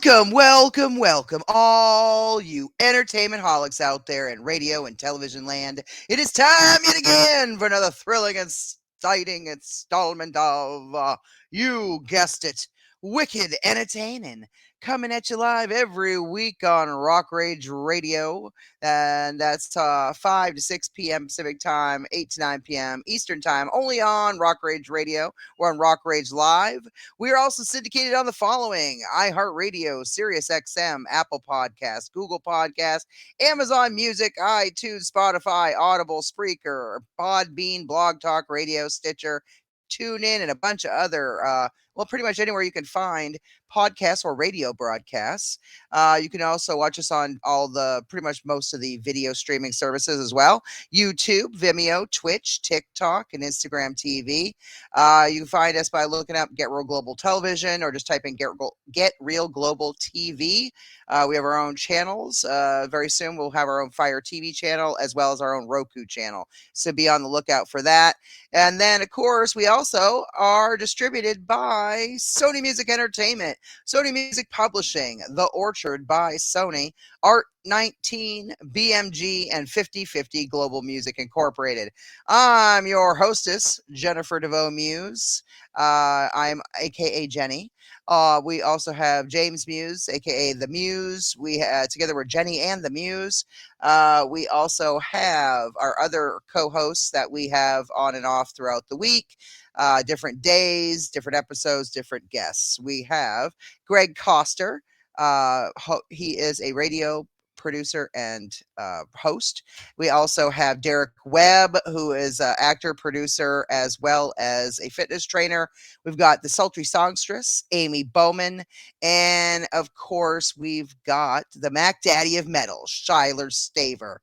Welcome, all you entertainment holics out there in radio and television land. It is time yet again for another thrilling and exciting installment of, you guessed it, Wicked Entertaining. Coming at you live every week on Rock Rage Radio. And that's 5 to 6 p.m. Pacific Time, 8 to 9 p.m. Eastern Time, only on Rock Rage Radio. We're on Rock Rage Live. We are also syndicated on the following: iHeartRadio, SiriusXM, Apple Podcasts, Google Podcasts, Amazon Music, iTunes, Spotify, Audible, Spreaker, Podbean, Blog Talk Radio, Stitcher, TuneIn, and a bunch of other, pretty much anywhere you can find podcasts or radio broadcasts. You can also watch us on pretty much most of the video streaming services as well: YouTube, Vimeo, Twitch, TikTok, and Instagram TV. You can find us by looking up Get Real Global Television, or just type in Get Real Global TV. We have our own channels. Very soon we'll have our own Fire TV channel as well as our own Roku channel. So be on the lookout for that. And then, of course, we also are distributed by Sony Music Entertainment, Sony Music Publishing, The Orchard by Sony, Art 19, BMG, and 50/50 Global Music Incorporated. I'm your hostess, Jennifer DeVoe Muse. I'm AKA Jenny. We also have James Muse, aka The Muse. Together we're Jenny and The Muse. We also have our other co-hosts that we have on and off throughout the week. Different days, different episodes, different guests. We have Greg Coster. He is a radio producer and host. We also have Derek Webb, who is an actor, producer, as well as a fitness trainer. We've got the sultry songstress, Amy Bowman. And of course, we've got the Mac Daddy of Metal, Shyler Staver.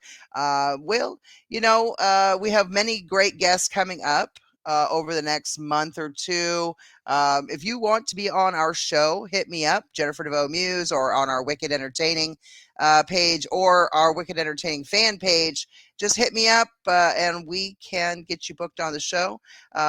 We have many great guests coming up over the next month or two. If you want to be on our show, hit me up, Jennifer DeVoe Muse, or on our Wicked Entertaining page or our Wicked Entertaining fan page. Just hit me up and we can get you booked on the show.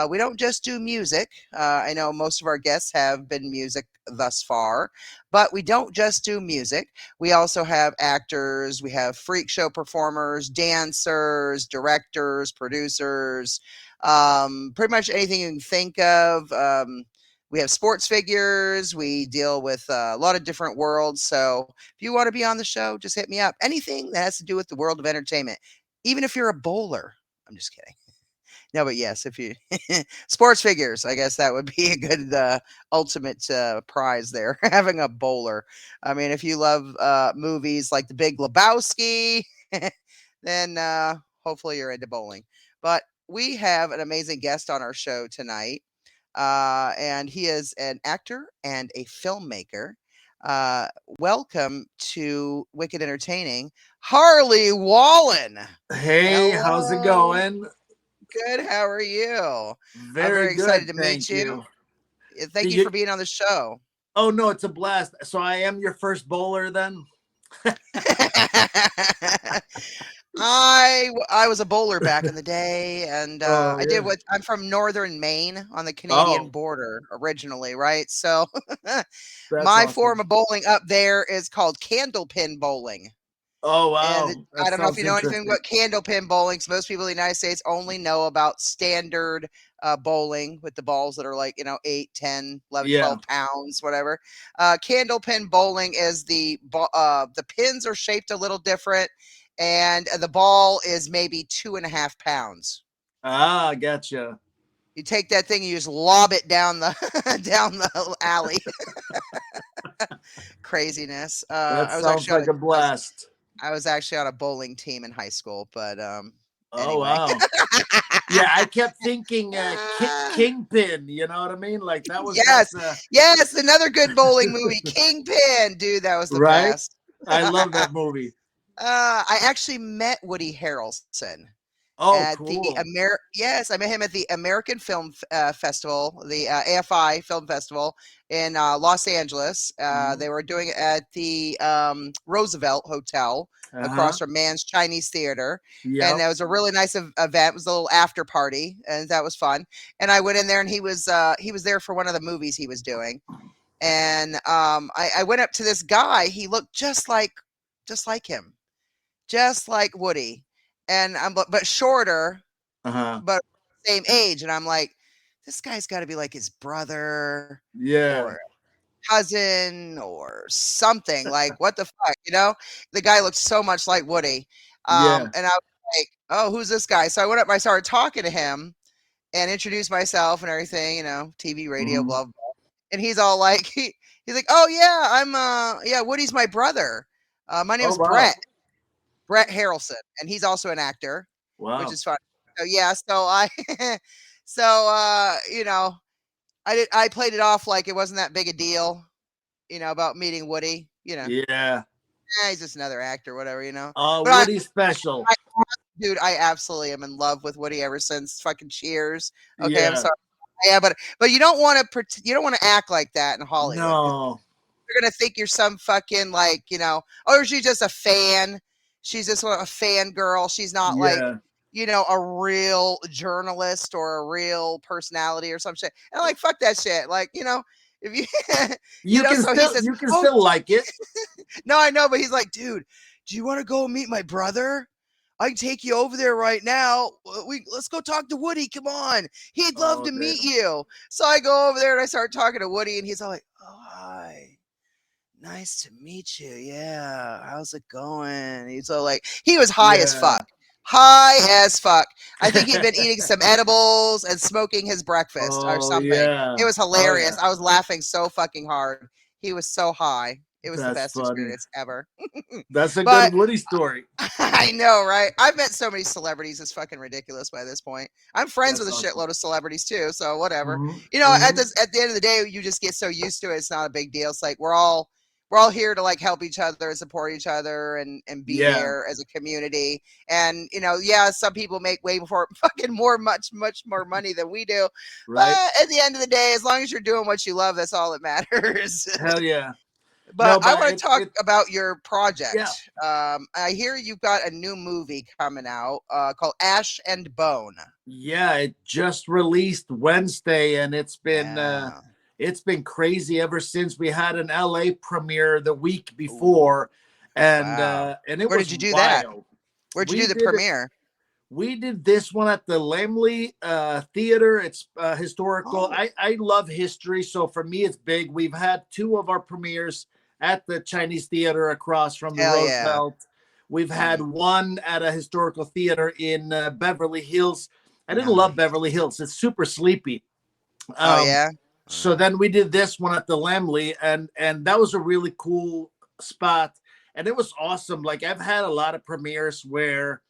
We don't just do music. I know most of our guests have been music thus far, but we don't just do music. We also have actors, we have freak show performers, dancers, directors, producers, pretty much anything you can think of. We have sports figures. We deal with a lot of different worlds. So if you want to be on the show, just hit me up. Anything that has to do with the world of entertainment, even if you're a bowler. I'm just kidding. No, but yes, if you sports figures, I guess that would be a good ultimate prize there, having a bowler. I mean, if you love movies like The Big Lebowski, then hopefully you're into bowling. But we have an amazing guest on our show tonight. And he is an actor and a filmmaker. Welcome to Wicked Entertaining, Harley Wallen. Hey, how's it going? Good. How are you? I'm Very excited good, to meet you. Thank Do you for being on the show. Oh, no, it's a blast. So I am your first bowler then? I was a bowler back in the day, and Oh, I did yeah. I'm from northern Maine on the Canadian Oh, border originally, right? So that's my form awesome. of bowling up there is called candlepin bowling. Oh, And wow. I That don't know if sounds you know anything interesting. about candlepin bowling, 'cause most people in the United States only know about standard bowling with the balls that are like, 8, 10, 11, Yeah. 12 pounds, whatever. Candlepin bowling is the pins are shaped a little different, and the ball is maybe 2.5 pounds. Ah, gotcha. You take that thing and you just lob it down the down the alley. Craziness. That sounds like a blast. I was actually on a bowling team in high school, but Oh, anyway. wow. Yeah, I kept thinking Kingpin, you know what I mean? Like Yes, yes, another good bowling movie, Kingpin, dude, that was the right? best. I love that movie. I actually met Woody Harrelson Oh, at the cool. Yes, I met him at the American Film Festival, the AFI Film Festival in Los Angeles. Mhm. They were doing it at the Roosevelt Hotel Uh-huh. across from Mann's Chinese Theater, and Yep. that was a really nice event. It was a little after party, and that was fun. And I went in there, and he was there for one of the movies he was doing. And I went up to this guy. He looked just like him, just like Woody, and but shorter, Uh-huh. but same age. And I'm like, this guy's got to be like his brother Yeah. or cousin or something. Like, what the fuck, you know? The guy looked so much like Woody. Yeah. And I was like, oh, who's this guy? So I went up, I started talking to him and introduced myself and everything, you know, TV, radio, Hmm. blah, blah. And he's all like, he's like, oh yeah, yeah, Woody's my brother. My Oh, name's wow. Brett Harrelson, and he's also an actor, which Wow. is fun. So yeah, so I, so you know, I played it off like it wasn't that big a deal, you know, about meeting Woody. You know, Yeah. he's just another actor, whatever, you know. Oh, But Woody's special. I dude, I absolutely am in love with Woody ever since fucking Cheers. Okay, I'm Yeah. sorry. Yeah, but you don't want to you don't want to act like that in Hollywood because No. they're gonna think you're some fucking like, you know, oh, she's just a fan. She's just a fan girl. She's not like, Yeah. you know, a real journalist or a real personality or some shit. And I'm like, fuck that shit. Like, you know, if you, you You know, can so he still says, you can oh, still like it. no, I know, but he's like, dude, do you want to go meet my brother? I can take you over there right now. Let's go talk to Woody. Come on, he'd love Oh, to meet damn. you. So I go over there and I start talking to Woody, and he's all like, "Oh, hi, nice to meet you. Yeah, how's it going?" He's all like, he was high as Yeah. fuck. High as fuck. I think he'd been eating some edibles and smoking his breakfast or Oh, something. It yeah. was Oh, yeah. hilarious. I was laughing so fucking hard. He was so high. It was the That's best funny. experience ever. That's a good But Woody story. I know, right? I've met so many celebrities. It's fucking ridiculous by this point. I'm friends with That's a awesome. shitload of celebrities too, so whatever. Hmm. You know, Hmm. at the end of the day, you just get so used to it. It's not a big deal. It's like we're all here to like help each other and support each other and be Yeah. there as a community. And you know, yeah, some people make way before fucking much more money than we do. But Right. at the end of the day, as long as you're doing what you love, that's all that matters. Hell yeah. But No, I but want to talk it about your yeah. project. I hear you've got a new movie coming out called Ash and Bone. Yeah, it just released Wednesday, and Yeah. it's been crazy ever since. We had an LA premiere the week Ooh, before, wow. and it Where was did you do that? wild. Where'd you We do the did it. premiere? We did this one at the Lamley Theater. It's historical. Oh, I love history, so for me, it's big. We've had two of our premieres at the Chinese Theater across from the hell yeah. Roosevelt. We've had Mm, one at a historical theater in Beverly Hills. I didn't love nice. Beverly Hills. It's super sleepy. Oh Um, yeah. so then we did this one at the Lamley, and that was a really cool spot, and it was awesome. Like I've had a lot of premieres where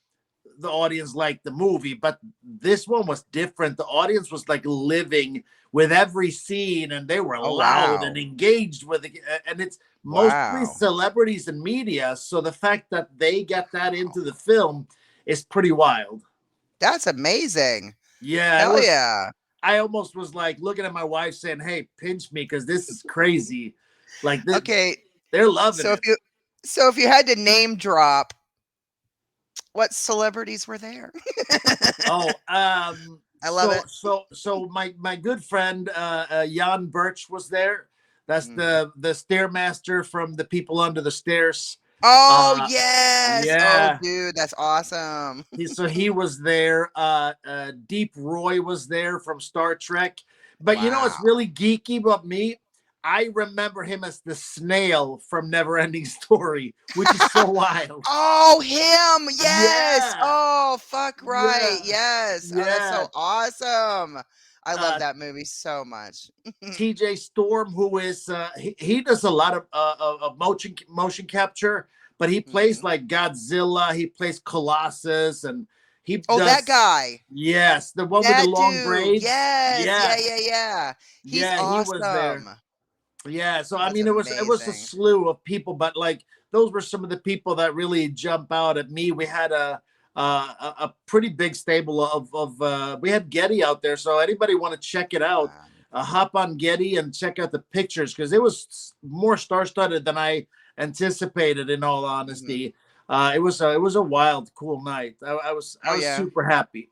the audience liked the movie, but this one was different. The audience was like living with every scene, and they were Oh loud and wow. engaged with it. And it's mostly Wow. celebrities and media, so the fact that they get that Wow. into the film is pretty wild. That's amazing. Yeah, it Hell was. yeah. I almost was like looking at my wife saying, "Hey, pinch me because this is crazy." Like Okay. they're loving So it. if you had to name drop, what celebrities were there? Oh, I love it. so my good friend Jan Birch was there. That's Mm. the stairmaster from The People Under the Stairs. Oh, Uh, yes. Oh, yeah, dude, that's awesome. he was there. Deep Roy was there from Star Trek. But you know what's Wow. really geeky about me? I remember him as the snail from Neverending Story, which is so wild. Oh, him. Yes. Yeah, Oh, fuck right. yeah, Yes. Oh, that's yeah. so awesome. I love Uh, that movie so much. TJ Storm, who is he does a lot of motion capture, but he plays Mhm. like Godzilla, he plays Colossus, and he Oh, that does guy. yes, the one with the That long dude. braids. Yes. Yeah, yeah, Yes, yeah. He's yeah, he was there. awesome. Yeah, so I That's mean, it was a amazing. slew of people, but like those were some of the people that really jump out at me. We had a pretty big stable of we had Getty out there, so anybody want to check it out, Wow. hop on Getty and check out the pictures because it was more star studded than I anticipated. In all Mhm. honesty, it was a wild, cool night. I Oh, was yeah. super happy.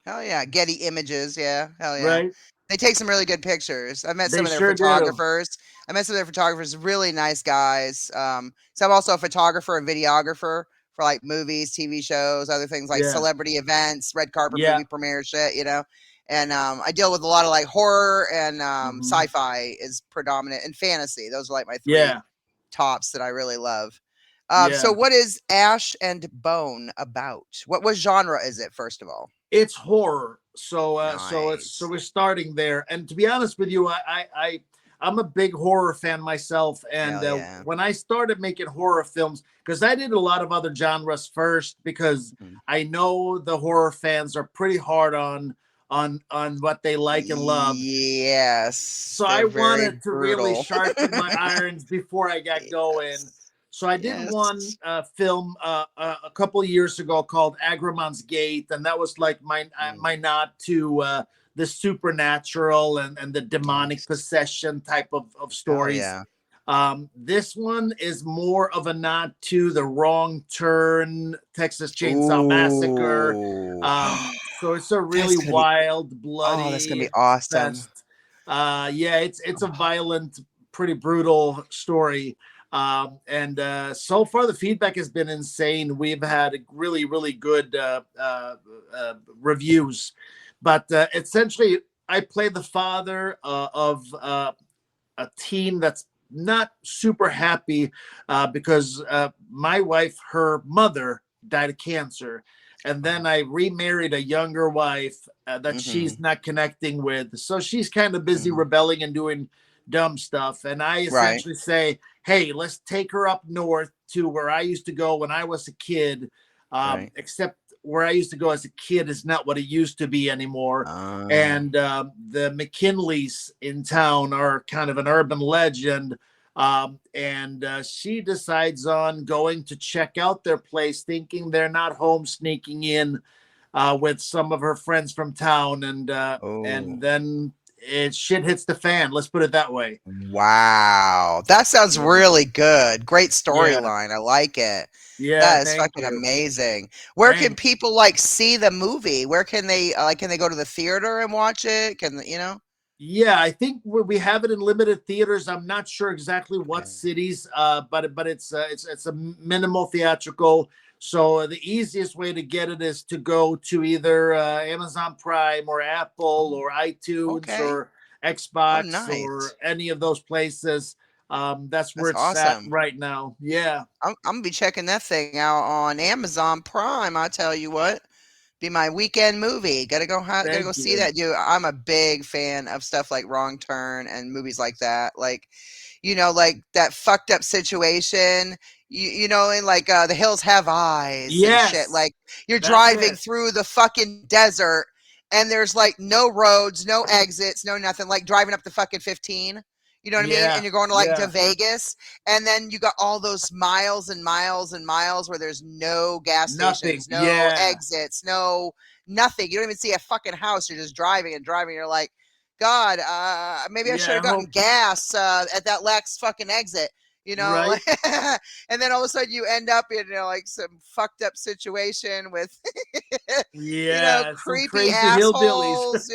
Hell yeah. Getty Images. Yeah. Hell yeah. Right? They take some really good pictures. I met some They of their sure do. photographers. I met some of their photographers, really nice guys. So I'm also a photographer and videographer for like movies, TV shows, other things like Yeah. celebrity events, red carpet Yeah. movie premiere shit, you know. And I deal with a lot of like horror and Hmm. sci-fi is predominant and fantasy. Those are like my three Yeah. tops that I really love. So Yeah. what is Ash and Bone about? What genre is it, first of all? It's horror. So Nice. we're starting there. And to be honest with you, I'm a big horror fan myself. And Hell yeah. when I started making horror films, because I did a lot of other genres first, because Mhm. I know the horror fans are pretty hard on what they like and love. Yes, So I they're very wanted to really brutal. sharpen my irons before I got going. Yes. So I did one Yes. film a couple of years ago called Agramon's Gate, and that was like Mm, my nod to the supernatural and the demonic nice. possession type of Hell stories. yeah. This one is more of a nod to the Wrong Turn, Texas Chainsaw Massacre. Ooh. So it's a That's really gonna be wild, that's gonna bloody be awesome. fest. Yeah, it's a violent, pretty brutal story. And so far the feedback has been insane. We've had really, really good reviews. But essentially, I play the father of a teen that's not super happy because my wife, her mother, died of cancer. And then I remarried a younger wife that she's Mhm, not connecting with. So she's kind of busy mhm. rebelling and doing dumb stuff. And I Right, essentially say, hey, let's take her up north to where I used to go when I was a kid. right. Except where I used to go as a kid is not what it used to be anymore. Uh, And the McKinleys in town are kind of an urban legend. And she decides on going to check out their place, thinking they're not home, sneaking in with some of her friends from town, and oh. then shit hits the fan. Let's put it that way. Wow. That sounds Yeah, really good. Great yeah, storyline. I like it. yeah. That is Thank fucking you. amazing. Where can Thanks. people like see the movie? Where can they like can they go to the theater and watch it? Can you know? Yeah, I think we have it in limited theaters. I'm not sure exactly what Okay. cities, but it's a minimal theatrical. So the easiest way to get it is to go to either Amazon Prime or Apple Oh, or iTunes okay. or Oh, Xbox or nice. any of those places. That's where That's it's at awesome. right now. Yeah, I'm gonna be checking that thing out on Amazon Prime. I tell you what, be my weekend movie. Gotta go thank see you. that, dude. I'm a big fan of stuff like Wrong Turn and movies like that. Like, you know, like that fucked up situation. You know, in like The Hills Have Eyes and shit. Yes, Like you're that's driving it. through the fucking desert and there's like no roads, no exits, no nothing. Like driving up the fucking 15. You know what I mean? And Yeah, you're going to like to yeah, Vegas, and then you got all those miles and miles and miles where there's no gas nothing. stations, no Yeah, exits, no nothing. You don't even see a fucking house. You're just driving and driving. You're like, God, maybe I should yeah. have I gotten hope gas at that last fucking exit. You know, right. and then all of a sudden you end up in like some fucked up situation with, Yeah, some creepy crazy hillbillies. assholes.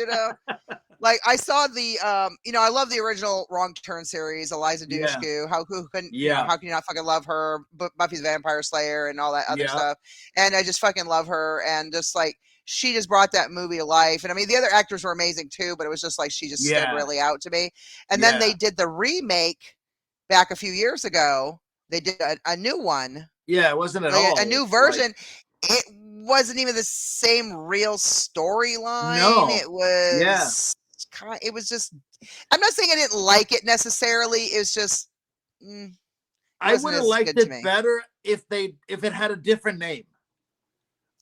Like I saw the, I love the original Wrong Turn series, Eliza Yeah, Dushku. How who couldn't, yeah, how can you not fucking love her? Buffy's Vampire Slayer and all that other yeah, stuff. And I just fucking love her. And just like she just brought that movie to life. And I mean, the other actors were amazing too, but it was just like she just stood yeah, really out to me. And then they yeah, did the remake back a few years ago. They did a new one, yeah. It wasn't at like a all new like version. It wasn't even the same real storyline. no. It Yeah, was it was just, I'm not saying I didn't like it necessarily. It was just, mm, it I wasn't would have as liked good to it me. better if it had a different name.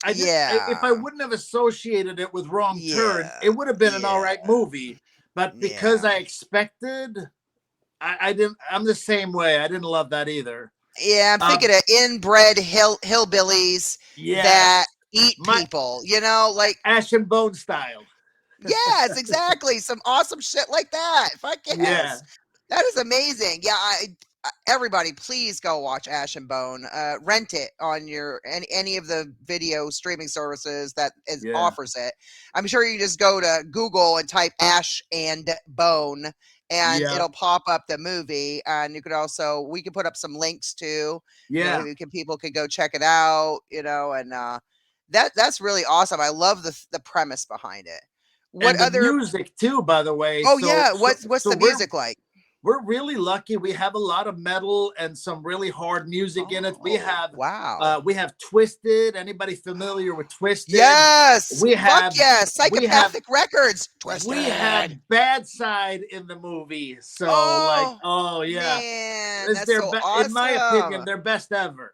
If I Yeah. wouldn't have associated it with Wrong Turn, Yeah. it would have been an all Yeah. right movie. But because Yeah. I expected, I didn't. I'm the same way. I didn't love that either. Yeah. I'm Um, thinking of inbred hillbillies that yes, eat my people, like, Ash and Bone style. yes, exactly. Some awesome shit like that. Fuck Yeah, yes. That is amazing. Yeah. everybody, please go watch Ash and Bone. Rent it on your any of the video streaming services that Yeah. offers it. I'm sure you can just go to Google and type Ash and Bone, and Yeah. it'll pop up the movie. And you could also we can put up some links too. Yeah. Maybe people can go check it out. And that's really awesome. I love the premise behind it. What And the other? music too, by the way. Oh So yeah, so what's so the music like? we're really lucky. We have a lot of metal and some really hard music in it. Oh wow. We have Twisted. Anybody familiar with Twisted? Yes. We Fuck have yes. we have Psychopathic Records. we have Twisted. Bad Side in the movie. So like, Oh oh yeah, man, it's that's so in my opinion, awesome. their best ever.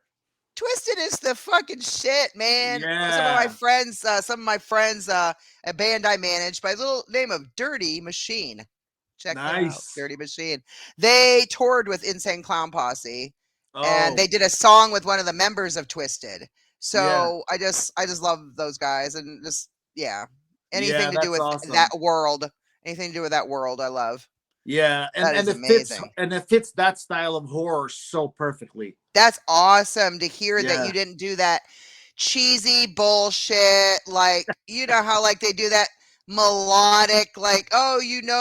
Twisted is the fucking shit, man. Yeah. Some of my friends, a band I managed by the little name of Dirty Machine. Check them out, Nice. Dirty Machine. They toured with Insane Clown Posse, and Oh they did a song with one of the members of Twisted. yeah. So I just love those guys, and just yeah, anything Yeah, to do that's with that awesome. world, anything to do with that world, I love. Yeah, That is amazing. and it fits that style of horror so perfectly. That's awesome to hear that you Yeah. didn't do that cheesy bullshit. Like, you know how like they do that melodic, like, oh,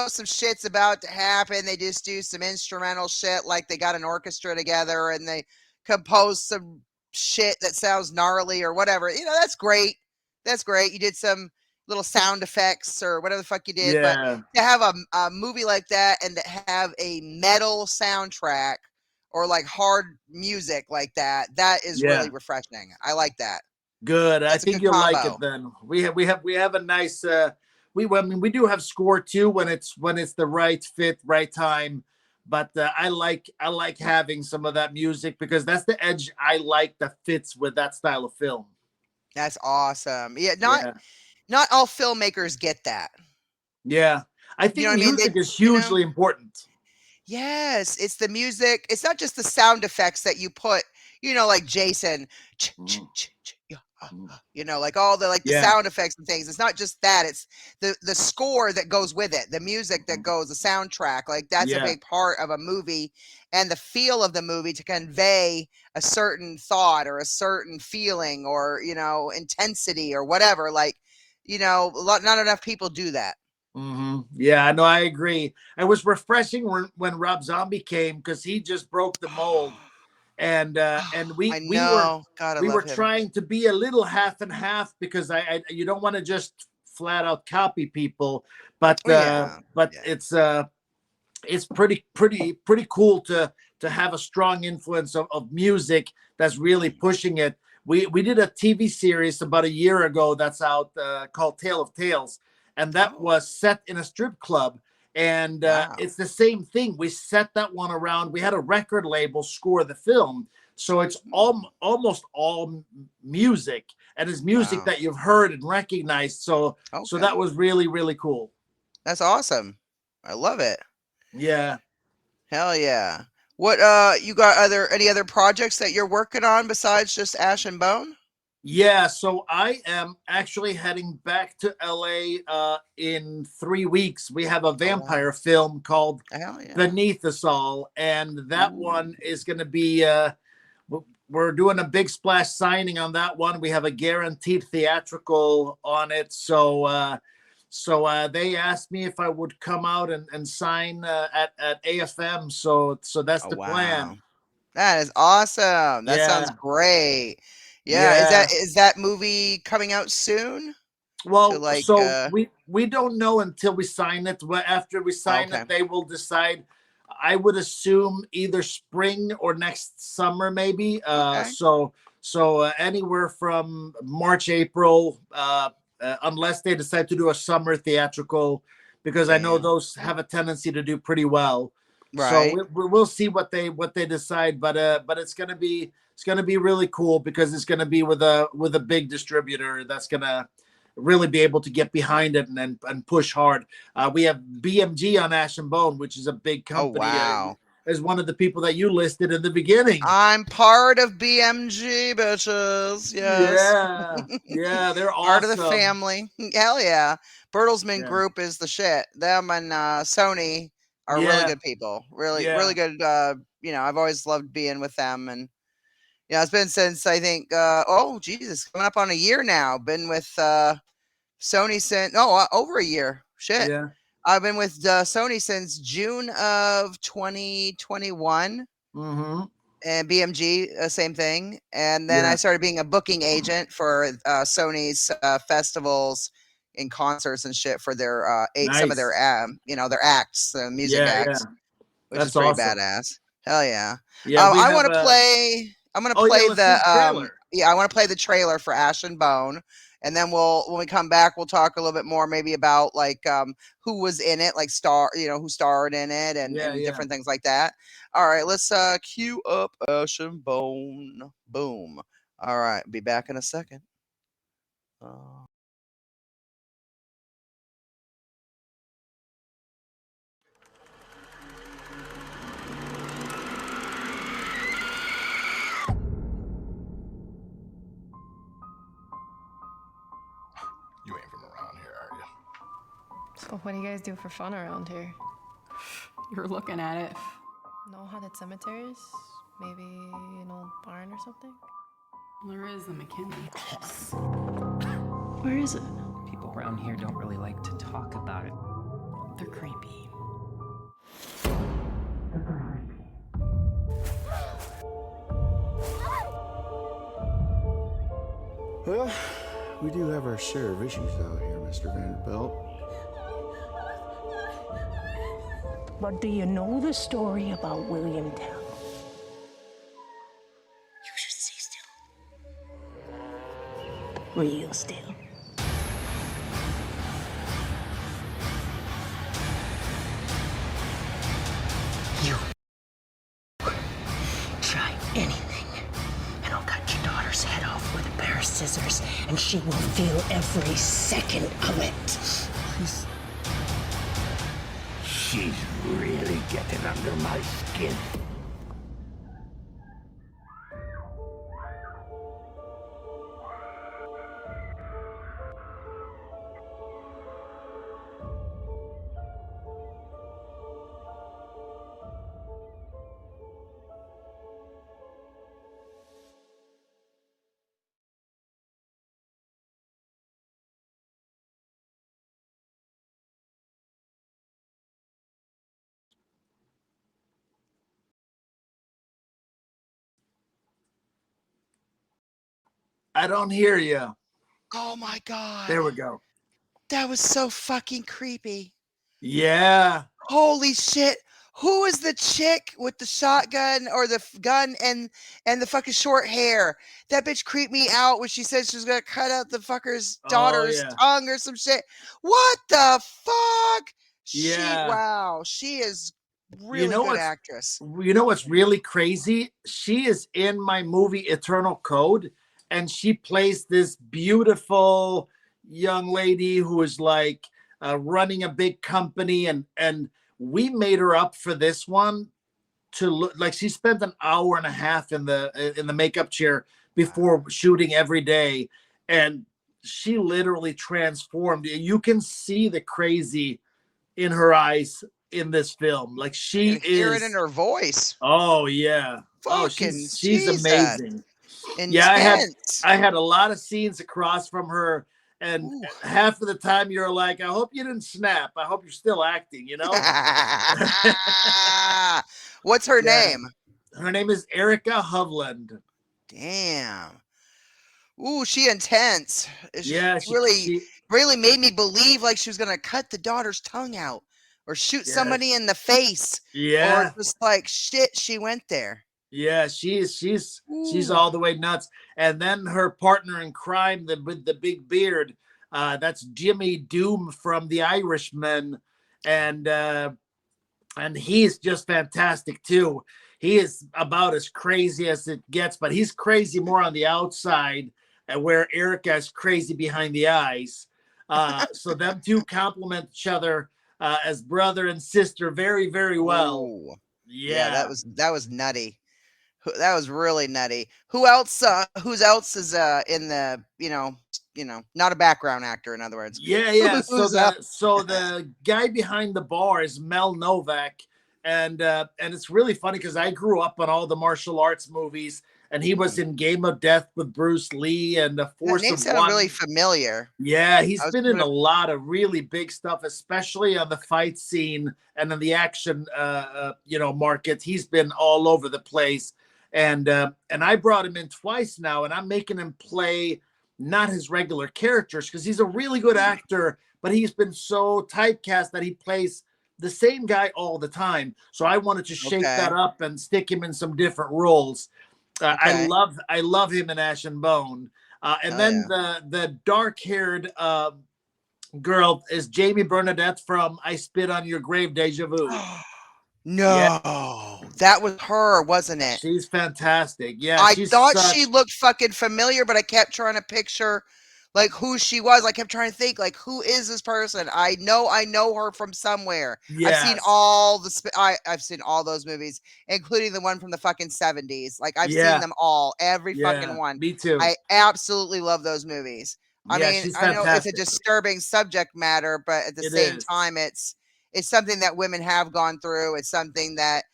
some shit's about to happen. They just do some instrumental shit, like they got an orchestra together and they compose some shit that sounds gnarly or whatever. That's great. That's great. You did some little sound effects or whatever the fuck you did, but Yeah. to have a movie like that and to have a metal soundtrack or like hard music like that, that is really Yeah. refreshing. I like that. Good. I That's a think good you'll like combo. it then. We have a nice I mean we do have score too when it's the right fit, right time. But I like having some of that music because that's the edge I like that fits with that style of film. That's awesome. Yeah, Yeah. not all filmmakers get that. Yeah. I You know think what I mean? music is hugely important. Yes, it's the music. It's not just the sound effects that you put, like Jason, Mm, yeah, mm. like all the like the Yeah. sound effects and things. It's not just that. It's the score that goes with it, the music that Mhm. goes, the soundtrack. Like that's a Yeah. big part of a movie and the feel of the movie to convey a certain thought or a certain feeling or, intensity or whatever. Like, not enough people do that. Yeah, no, I agree. It was refreshing when Rob Zombie came because he just broke the mold, and I know. God, I we love were him. trying to be a little half and half because I you don't want to just flat out copy people, Oh, yeah. but Yeah. it's pretty cool to have a strong influence of music that's really pushing it. We did a TV series about a year ago that's out called Tale of Tales, and that Oh, was set in a strip club. And wow. it's the same thing. We set that one around. We had a record label score the film, so it's Mm, almost all music, and it's music wow. that you've heard and recognized. So that Okay. was really cool. That's awesome. I love it. Yeah. Hell yeah. What you got any other projects that you're working on besides just Ash and Bone? Yeah, so I am actually heading back to LA in 3 weeks. We have a Oh wow. vampire film called Hell yeah. Beneath Us All, and that Ooh. one is going to be. We're doing a big splash signing on that one. We have a guaranteed theatrical on it, so they asked me if I would come out and sign at AFM. So that's Oh the plan. wow. That is awesome. That sounds Yeah, great. Yeah, yeah. is that movie coming out soon? To Well, like so we don't know until we sign it. Well, after we sign okay. it, they will decide. I would assume either spring or next summer, maybe. Okay. Anywhere from March, April, unless they decide to do a summer theatrical, because I know Damn. those have a tendency to do pretty well. So Right. we'll see what they decide, but it's gonna be really cool because it's gonna be with a big distributor that's gonna really be able to get behind it and push hard. We have BMG on Ash and Bone, which is a big Oh company. wow. As one of the people that you listed in the beginning. I'm part of BMG, bitches. Yes. Yeah, yeah, they're Part of the awesome. family. Hell yeah. Bertelsmann Yeah, Group is the shit. Them and Sony. are really Yeah, good people. Really, really yeah, good. I've always loved being with them, and it's been since I think. Oh Jesus, coming up on a year now. Been with Sony since over a year. Shit. yeah. I've been with Sony since June of 2021, Mm-hmm. and BMG, same thing. And then I Yeah. started being a booking agent for Sony's festivals and concerts and shit for their some of their Nice. their acts, music Yeah, yeah. acts, which is That's pretty awesome. badass. Hell yeah. Yeah, we I have want to a. play. I'm gonna Oh yeah, play let's do the the trailer. I want to play the trailer for Ash and Bone, and then when we come back, we'll talk a little bit more maybe about like who was in it, like who starred in it, Yeah, and yeah. different things like that. All right, let's cue up Ash and Bone. Boom. All right, be back in a second. Uh, You ain't from around here, are you? So what do you guys do for fun around here? You're looking at it. No haunted cemeteries? Maybe an old barn or something? There is the McKinley house. Where is it? People around here don't really like to talk about it. They're creepy. Well, we do have our share of issues out here, Mr. Vanderbilt. But do you know the story about Williamtown? You should stay still. Real still. You try anything, and I'll cut your daughter's head off with a pair of scissors, and she will feel every second of it. She's really getting under my skin. I don't hear you. oh my god, There we go. that was so fucking creepy. Yeah. Holy shit. Who is the chick with the shotgun or the gun and the fucking short hair? That bitch creeped me out when she said she was gonna cut out the fucker's Oh daughter's yeah. tongue or some shit. What the fuck? Yeah. Wow, she is You really know good what's actress. really crazy? She is in my movie Eternal Code, and she plays this beautiful young lady who is like running a big company, and we made her up for this one to look like she spent an hour and a half in the makeup chair before shooting every day, and she literally transformed. You can see the crazy in her eyes in this film. Like I she can hear it in is. her voice. Oh yeah. Oh, Fucking she's Jesus. amazing. Yeah, Intense. I had a lot of scenes across from her, and Ooh. half of the time you're like, I hope you didn't snap. I hope you're still acting. You know. What's her Yeah. name? Her name is Erica Hovland. Damn. Ooh, she intense. She Yeah, really, really made me believe like she was gonna cut the daughter's tongue out, or shoot yeah, somebody in the face, or yeah, just like shit. She went there. yeah. She's Ooh. all the way nuts. And then her partner in crime, the with the big beard, that's Jimmy Doom from The Irishman, and he's just fantastic too. He is about as crazy as it gets, but he's crazy more on the outside, where Erica is crazy behind the eyes. So them two complement each other as brother and sister very, very well. Ooh. Yeah, Yeah. that was nutty. That was really nutty. Who else? Who's else is in the not a background actor, in other words. Yeah. Who's up? So the guy behind the bar is Mel Novak, and it's really funny because I grew up on all the martial arts movies, and he was in Game of Death with Bruce Lee and The That Force name of sounded really One. familiar. Yeah, he's I was been in gonna, a lot of really big stuff, especially on the fight scene and in the action, market. He's been all over the place, and I brought him in twice now, and I'm making him play not his regular characters because he's a really good actor, but he's been so typecast that he plays the same guy all the time. So I wanted to shake that okay, up and stick him in some different roles. okay. I love him in Ash and Bone. And Hell then yeah. the dark-haired girl is Jamie Bernadette from I Spit on Your Grave, Deja Vu. Yeah, No, that was her, wasn't it? she's fantastic. Yeah, I she's thought she such. looked fucking familiar, but I kept trying to picture like who she was. I kept trying to think like who is this person? I know her from somewhere. I've seen Yes. all I've seen all those movies, including the one from the fucking 70s. Like I've seen Yeah. them all, every fucking Yeah. one. Me too. I absolutely love those movies. I Yeah, mean, she's I know it's a fantastic. disturbing subject matter, but at the It same is. time it's something that women have gone through. It's something that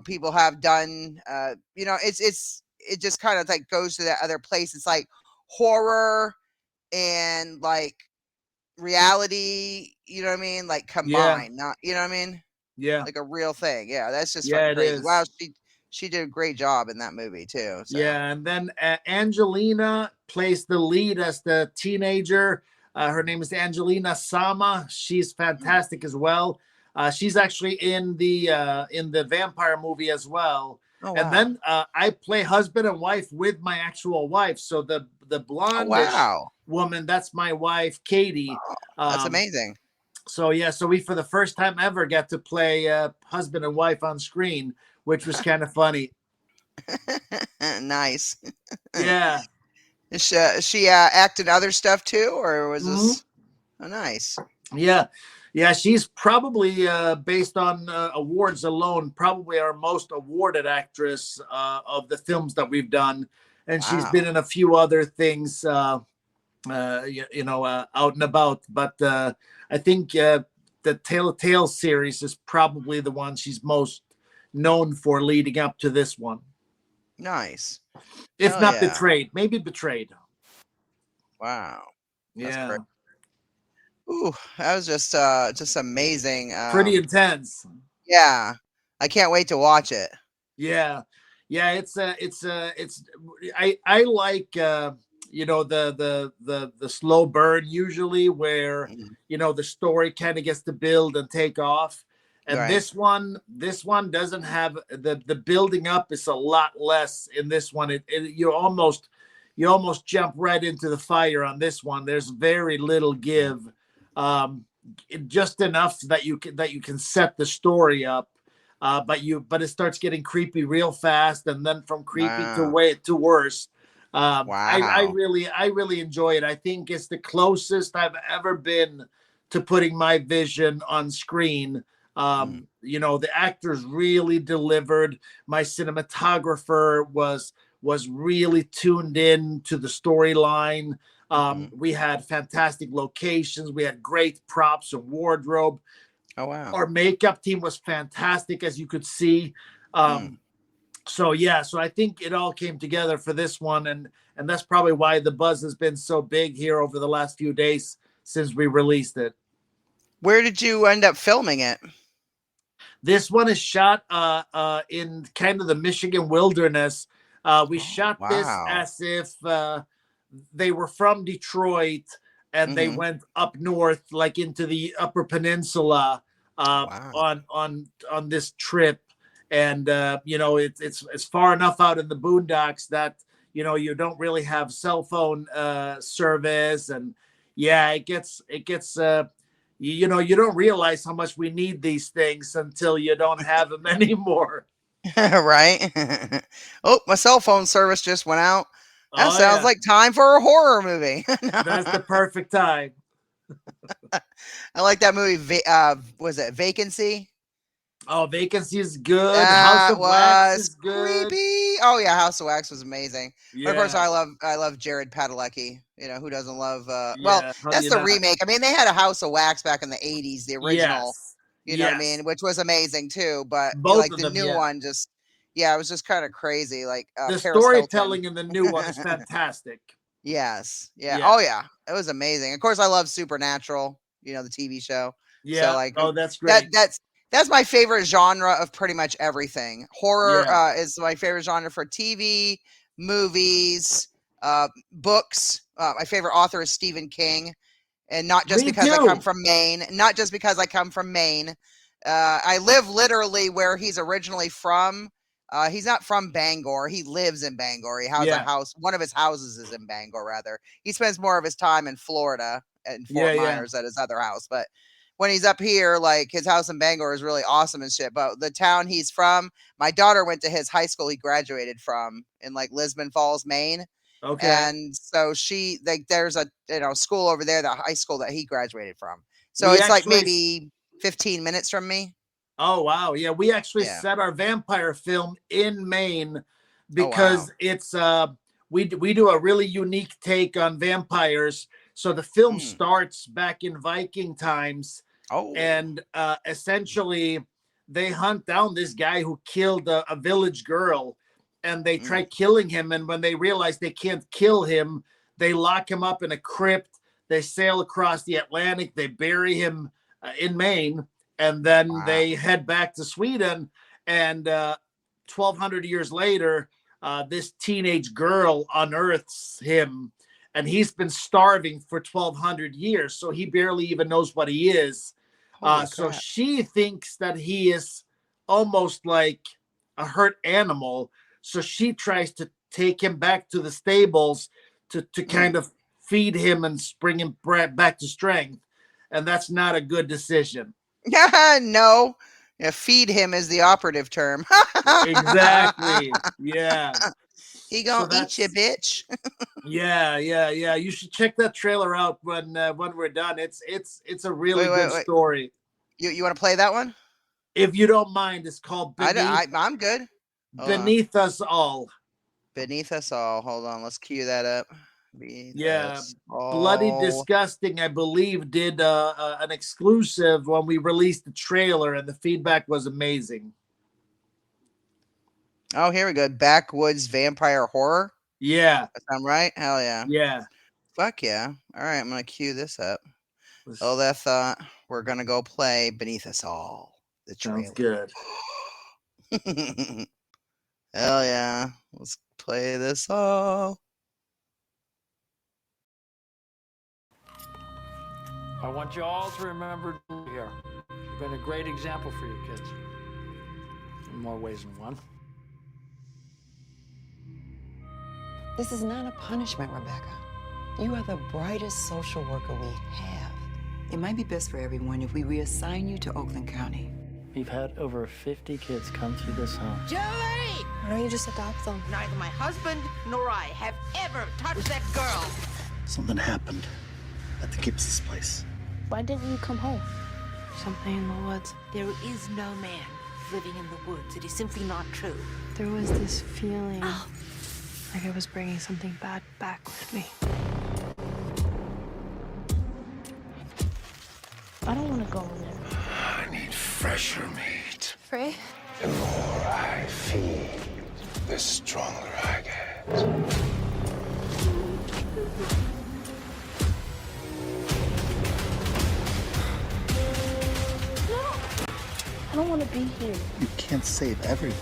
people have done. It just kind of like goes to that other place. It's like horror and like reality, you know what I mean? Like Yeah. combined, not, you know what I mean? Yeah. Like a real thing. Yeah, that's just Yeah, fucking it crazy. Wow, is. she did a great job in that movie too. So Yeah, and then Angelina plays the lead as the teenager. Her name is Angelina Sama. She's fantastic as well. She's actually in the vampire movie as well. oh And wow. then I play husband and wife with my actual wife. So the Oh blondish wow. woman, that's my wife, Katie. Oh, that's Um, amazing. so yeah, so we for the first time ever get to play husband and wife on screen, which was kind of funny. Nice. Yeah. Is she acting other stuff too, or was Mhm. this nice? Yeah. Yeah, she's probably based on awards alone, probably our most awarded actress of the films that we've done, and she's Wow. been in a few other things, out and about. But I think the Telltale series is probably the one she's most known for, leading up to this one. Nice. If Hell not yeah. Betrayed, maybe Betrayed. Wow. That's Yeah, great. Ooh, that was just amazing. pretty intense. Yeah. I can't wait to watch it. Yeah, yeah, it's I like the slow burn usually where Mhm. the story kind of gets to build and take off. And Right. this one doesn't have the building up is a lot less in this one. You almost jump right into the fire on this one. There's very little give, um, just enough that you can set the story up. But it starts getting creepy real fast, and then from creepy to Wow. way to worse. I Wow. really enjoy it. I think it's the closest I've ever been to putting my vision on screen. Mm, The actors really delivered. My cinematographer was really tuned in to the storyline. mhm. We had fantastic locations. We had great props and wardrobe. Oh wow. Our makeup team was fantastic, as you could see. Mm. So I think it all came together for this one, and that's probably why the buzz has been so big here over the last few days since we released it. Where did you end up filming it? This one is shot in kind of the Michigan wilderness. We Oh, shot this wow. as if they were from Detroit and they Mhm. went up north, like into the Upper Peninsula, Wow. on this trip. And it's far enough out in the boondocks that you don't really have cell phone service, and yeah, you don't realize how much we need these things until you don't have them anymore. Right? Oh, my cell phone service just went out. That Oh sounds yeah, like time for a horror movie. that's the perfect time. I like that movie. Was it Vacancy? Oh, Vacancy is good. House That of Wax was is good. creepy. Oh yeah, House of Wax was amazing. But of course, Yeah. I love Jared Padalecki. You know, who doesn't love? Well, Yeah, how do that's you the not? remake. I mean, they had a House of Wax back in the '80s, the original. Yes. You know what I Yes. mean? Which was amazing too. But Both like of the them, new yeah. one, just yeah, it was just kind of crazy. Like The Paris Hilton. storytelling in the new one is fantastic. Yes. Yeah. Yeah. Oh yeah. It was amazing. Of course, I love Supernatural. You know, the TV show. So Yeah. like Oh, that's that great. that's my favorite genre of pretty much everything. Horror Yeah. is my favorite genre for TV, movies, books. My favorite author is Stephen King, and not just Me because I come too. from Maine. Not just because I come from Maine. I live literally where he's originally from. He's not from Bangor. He lives in Bangor. He has a Yeah. house. One of his houses is in Bangor, rather. He spends more of his time in Florida and Fort Yeah. Myers at his other house. But when he's up here, like his house in Bangor is really awesome and shit. But the town he's from, my daughter went to his high school he graduated from in like Lisbon Falls, Maine. Okay. And so there's a school over there, the high school that he graduated from. So We it's like actually maybe 15 minutes from me. Oh wow. Yeah, we actually Yeah. set our vampire film in Maine Oh, because wow. it's we do a really unique take on vampires. So the film starts back in Viking times, Oh. and essentially they hunt down this guy who killed a village girl, and they try killing him, and when they realize they can't kill him, they lock him up in a crypt. They sail across the Atlantic, they bury him in Maine, and then they head back to Sweden. And 1,200 years later, this teenage girl unearths him, and he's been starving for 1,200 years, so he barely even knows what he is. So she thinks that he is almost like a hurt animal, so she tries to take him back to the stables to kind of feed him and bring him back to strength, and that's not a good decision. No. Yeah, feed him is the operative term. Exactly. Yeah. He gonna eat you, bitch. Yeah. You should check that trailer out when we're done. It's a really good story. You want to play that one? If you don't mind, it's called I'm good. Beneath Us All. Beneath Us All. Hold on, let's cue that up. Bloody Disgusting, I believe, did an exclusive when we released the trailer, and the feedback was amazing. Oh, here we go. Backwoods vampire horror. Yeah. I'm right. Hell yeah. Yeah. Fuck yeah. All right, I'm gonna cue this up. Oh, that thought. We're gonna go play Beneath Us All. The trailer. Sounds good. Hell yeah. Let's play this all. I want you all to remember here. You've been a great example for your kids. In more ways than one. This is not a punishment, Rebecca. You are the brightest social worker we have. It might be best for everyone if we reassign you to Oakland County. We've had over 50 kids come through this home. Joey! Why don't you just adopt them? Neither my husband nor I have ever touched that girl. Something happened at the Gibbs' place. Why didn't you come home? Something in the woods. There is no man living in the woods. It is simply not true. There was this feeling like I was bringing something bad back with me. I don't want to go in there. I need fresher meat. Frey? The more I feed, the stronger I get. I don't want to be here. You can't save everyone.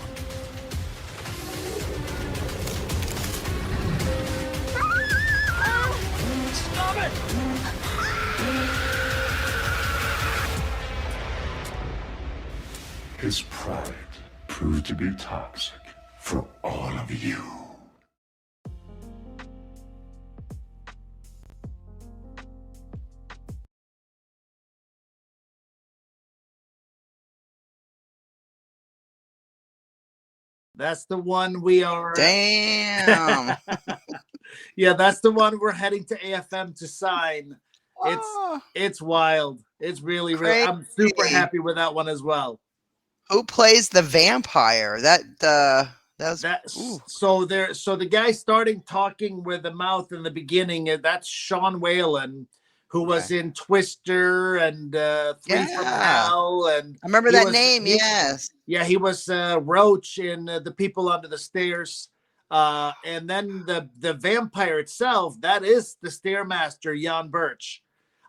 Stop it! His pride proved to be toxic for all of you. That's the one we are. Damn. Yeah, that's the one we're heading to AFM to sign. It's wild. It's really. I'm super happy with that one as well. Who plays the vampire? That That's That's so there. So the guy starting talking with the mouth in the beginning, that's Sean Whalen, who was in Twister and Three from Yeah. Hell, and I remember he that was name. Yes. yeah, he was Roach in The People Under the Stairs. And then the vampire itself, that is the Stairmaster, Jan Birch.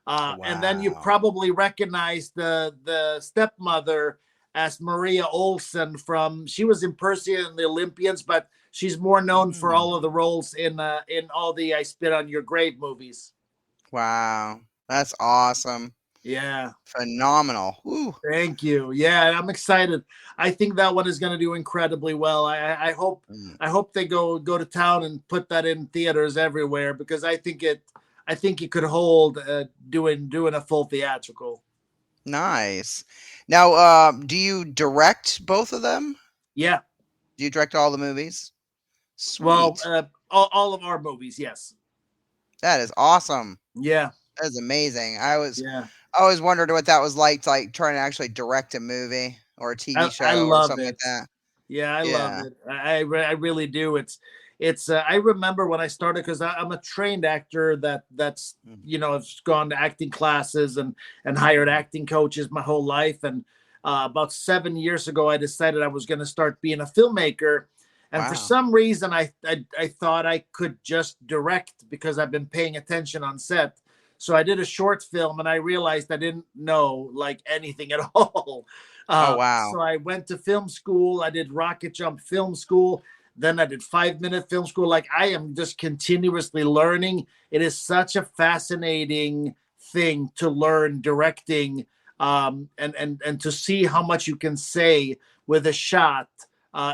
And then you probably recognize the stepmother as Maria Olsen from, she was in Percy and the Olympians, but she's more known for all of the roles in all the I Spit on Your Grave movies. Wow. That's awesome. Yeah. Phenomenal. Woo. Thank you. Yeah, I'm excited. I think that one is going to do incredibly well. I hope they go to town and put that in theaters everywhere, because I think it could hold doing a full theatrical. Nice. Now, do you direct both of them? Yeah. Do you direct all the movies? Sweet. Well, all of our movies, yes. That is awesome. Yeah. That is amazing. I always wondered what that was like trying to actually direct a movie or a TV show or something like that. Yeah, I love it. I really do. It's I remember when I started, because I'm a trained actor that's has gone to acting classes and hired acting coaches my whole life. And about 7 years ago, I decided I was going to start being a filmmaker. And for some reason, I thought I could just direct, because I've been paying attention on set. So I did a short film, and I realized I didn't know like anything at all. Oh, wow. So I went to film school. I did Rocket Jump Film School. Then I did 5-minute film school. Like, I am just continuously learning. It is such a fascinating thing to learn directing, and to see how much you can say with a shot.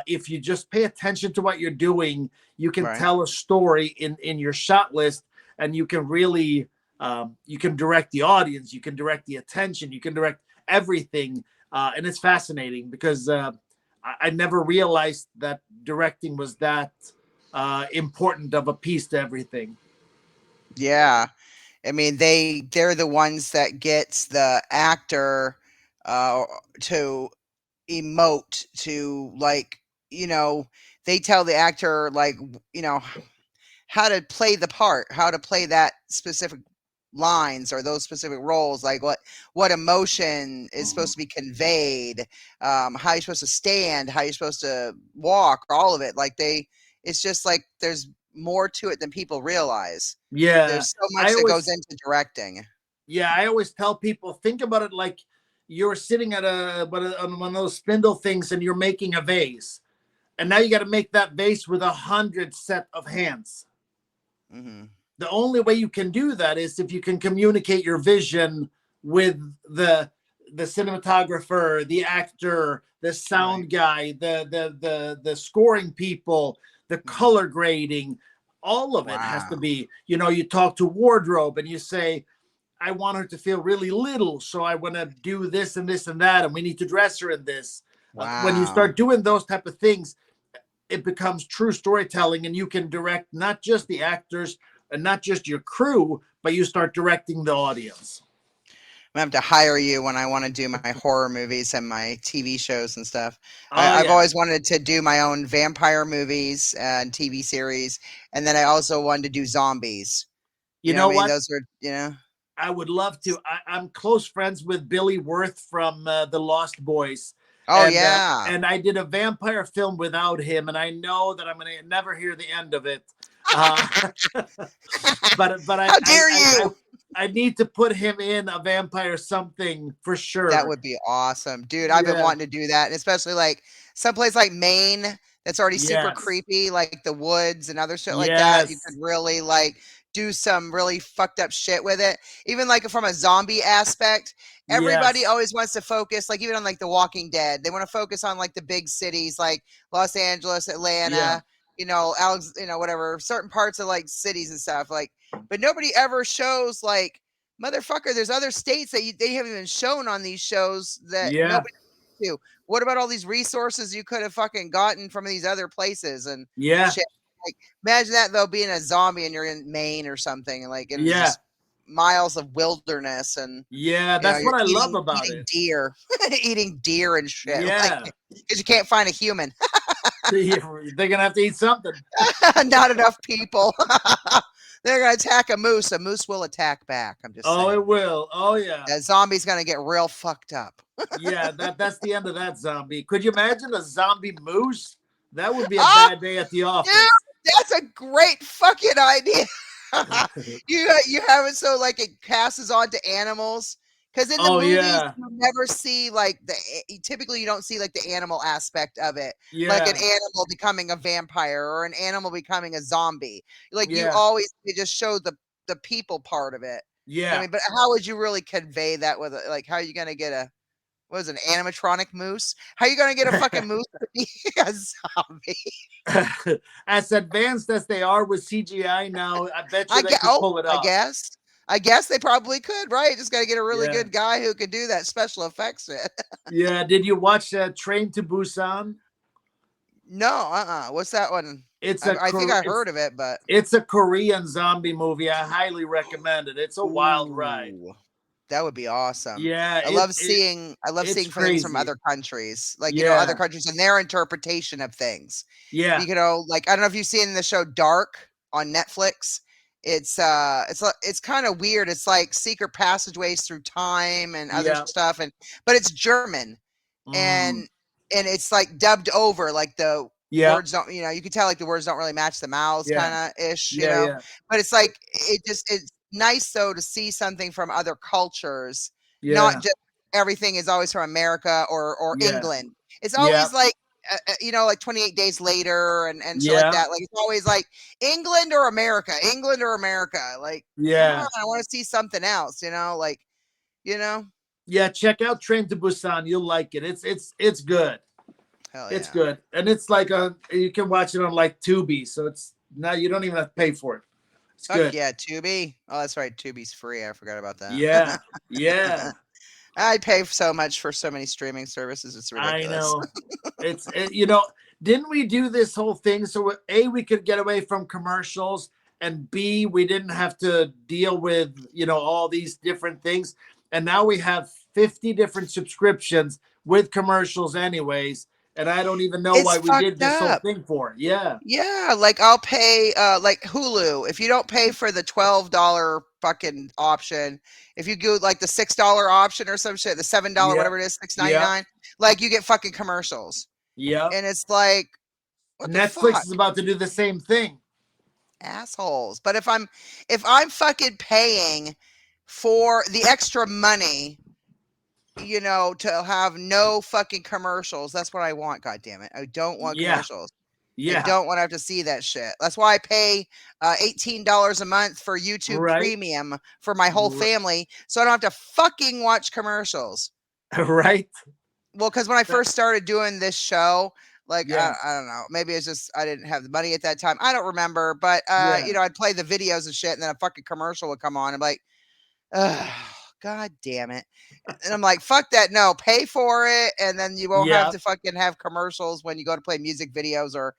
If you just pay attention to what you're doing, you can tell a story in your shot list, and you can really you can direct the audience, you can direct the attention, you can direct everything. And it's fascinating, because I never realized that directing was that important of a piece to everything. Yeah. I mean, they're the ones that gets the actor to emote, to they tell the actor how to play the part, how to play that specific lines or those specific roles, like what emotion is supposed to be conveyed, how you're supposed to stand, how you're supposed to walk, all of it. It's just like there's more to it than people realize. Yeah, there's so much that goes into directing. Yeah, I always tell people, think about it like you're sitting at on one of those spindle things, and you're making a vase, and now you got to make that vase with 100 set of hands. Mm-hmm. The only way you can do that is if you can communicate your vision with the cinematographer, the actor, the sound guy, the scoring people, the color grading. All of it has to be, you talk to wardrobe and you say, I want her to feel really little, so I want to do this and this and that, and we need to dress her in this. When you start doing those type of things, it becomes true storytelling, and you can direct not just the actors and not just your crew, but you start directing the audience. I'm going to have to hire you when I want to do my horror movies and my TV shows and stuff. I've always wanted to do my own vampire movies and TV series, and then I also wanted to do zombies. You know what? Those are, I would love to. I'm close friends with Billy Wirth from The Lost Boys. Oh, and, yeah. And I did a vampire film without him, and I know that I'm going to never hear the end of it. But how dare you? I need to put him in a vampire something for sure. That would be awesome, dude. I've been wanting to do that, and especially like someplace like Maine that's already super creepy, like the woods and other shit like that. You could really do some really fucked up shit with it. Even from a zombie aspect, everybody always wants to focus, even on The Walking Dead. They want to focus on the big cities like Los Angeles, Atlanta, whatever, certain parts of cities and stuff. But nobody ever shows motherfucker, there's other states that they haven't even shown on these shows that nobody do. What about all these resources you could have fucking gotten from these other places and shit? Imagine that though, being a zombie and you're in Maine or something, and just miles of wilderness, and that's what I love about eating it. Deer, eating deer and shit. Because you can't find a human. They're gonna have to eat something. Not enough people. They're gonna attack a moose. A moose will attack back. I'm just saying. It will. Oh yeah. That zombie's gonna get real fucked up. Yeah, that's the end of that zombie. Could you imagine a zombie moose? That would be a Oh, bad day at the office. Dude, that's a great fucking idea. you have it so like it passes on to animals. Because in the movies, you never see like typically you don't see like the animal aspect of it. Like an animal becoming a vampire or an animal becoming a zombie. Like you always they just show the people part of it. Yeah. You know what I mean, but how would you really convey that with like how are you gonna get a what is it, an animatronic moose? How are you gonna get a fucking moose to be a zombie? As advanced as they are with CGI now, I bet you they can pull it off. I guess they probably could, right? Just got to get a really good guy who can do that special effects shit. Yeah. Did you watch Train to Busan? No, what's that one? I think I heard of it, but it's a Korean zombie movie. I highly recommend it. It's a wild ride. That would be awesome. Yeah, I love seeing things from other countries, like you know, other countries and their interpretation of things. Yeah, you know, like I don't know if you've seen the show Dark on Netflix. It's kind of weird. It's like secret passageways through time and other stuff, but it's German, and it's like dubbed over, like the words don't, you know, you can tell like the words don't really match the mouths, kind of ish, you know. But it's like it's nice though to see something from other cultures, not just everything is always from America or England. It's always like. You know, like 28 Days Later and shit like that. Like it's always like England or America. Like, come on, I want to see something else. You know, like, you know. Yeah, check out Train to Busan. You'll like it. It's good. Hell yeah. It's good, and it's like you can watch it on like Tubi, so it's now you don't even have to pay for it. It's good. Yeah, Tubi. Oh, that's right. Tubi's free. I forgot about that. Yeah, yeah. I pay so much for so many streaming services. It's ridiculous. I know. You know, didn't we do this whole thing so A, we could get away from commercials, and B, we didn't have to deal with, you know, all these different things. And now we have 50 different subscriptions with commercials anyways. And I don't even know why we did this whole thing for. Yeah. Yeah. Like I'll pay like Hulu. If you don't pay for the $12 fucking option, if you go like the $6 option or some shit, the $7, whatever it is, $6.99, like you get fucking commercials. Yeah. And it's like Netflix is about to do the same thing. Assholes. But if I'm fucking paying for the extra money, you know, to have no fucking commercials. That's what I want, goddammit. I don't want commercials. I don't want to have to see that shit. That's why I pay $18 a month for YouTube Premium for my whole family, so I don't have to fucking watch commercials. Right. Well, because when I first started doing this show, like I don't know, maybe it's just I didn't have the money at that time. I don't remember, but you know, I'd play the videos and shit, and then a fucking commercial would come on. I'm like, ugh. God damn it. And I'm like, fuck that. No, pay for it. And then you won't have to fucking have commercials when you go to play music videos or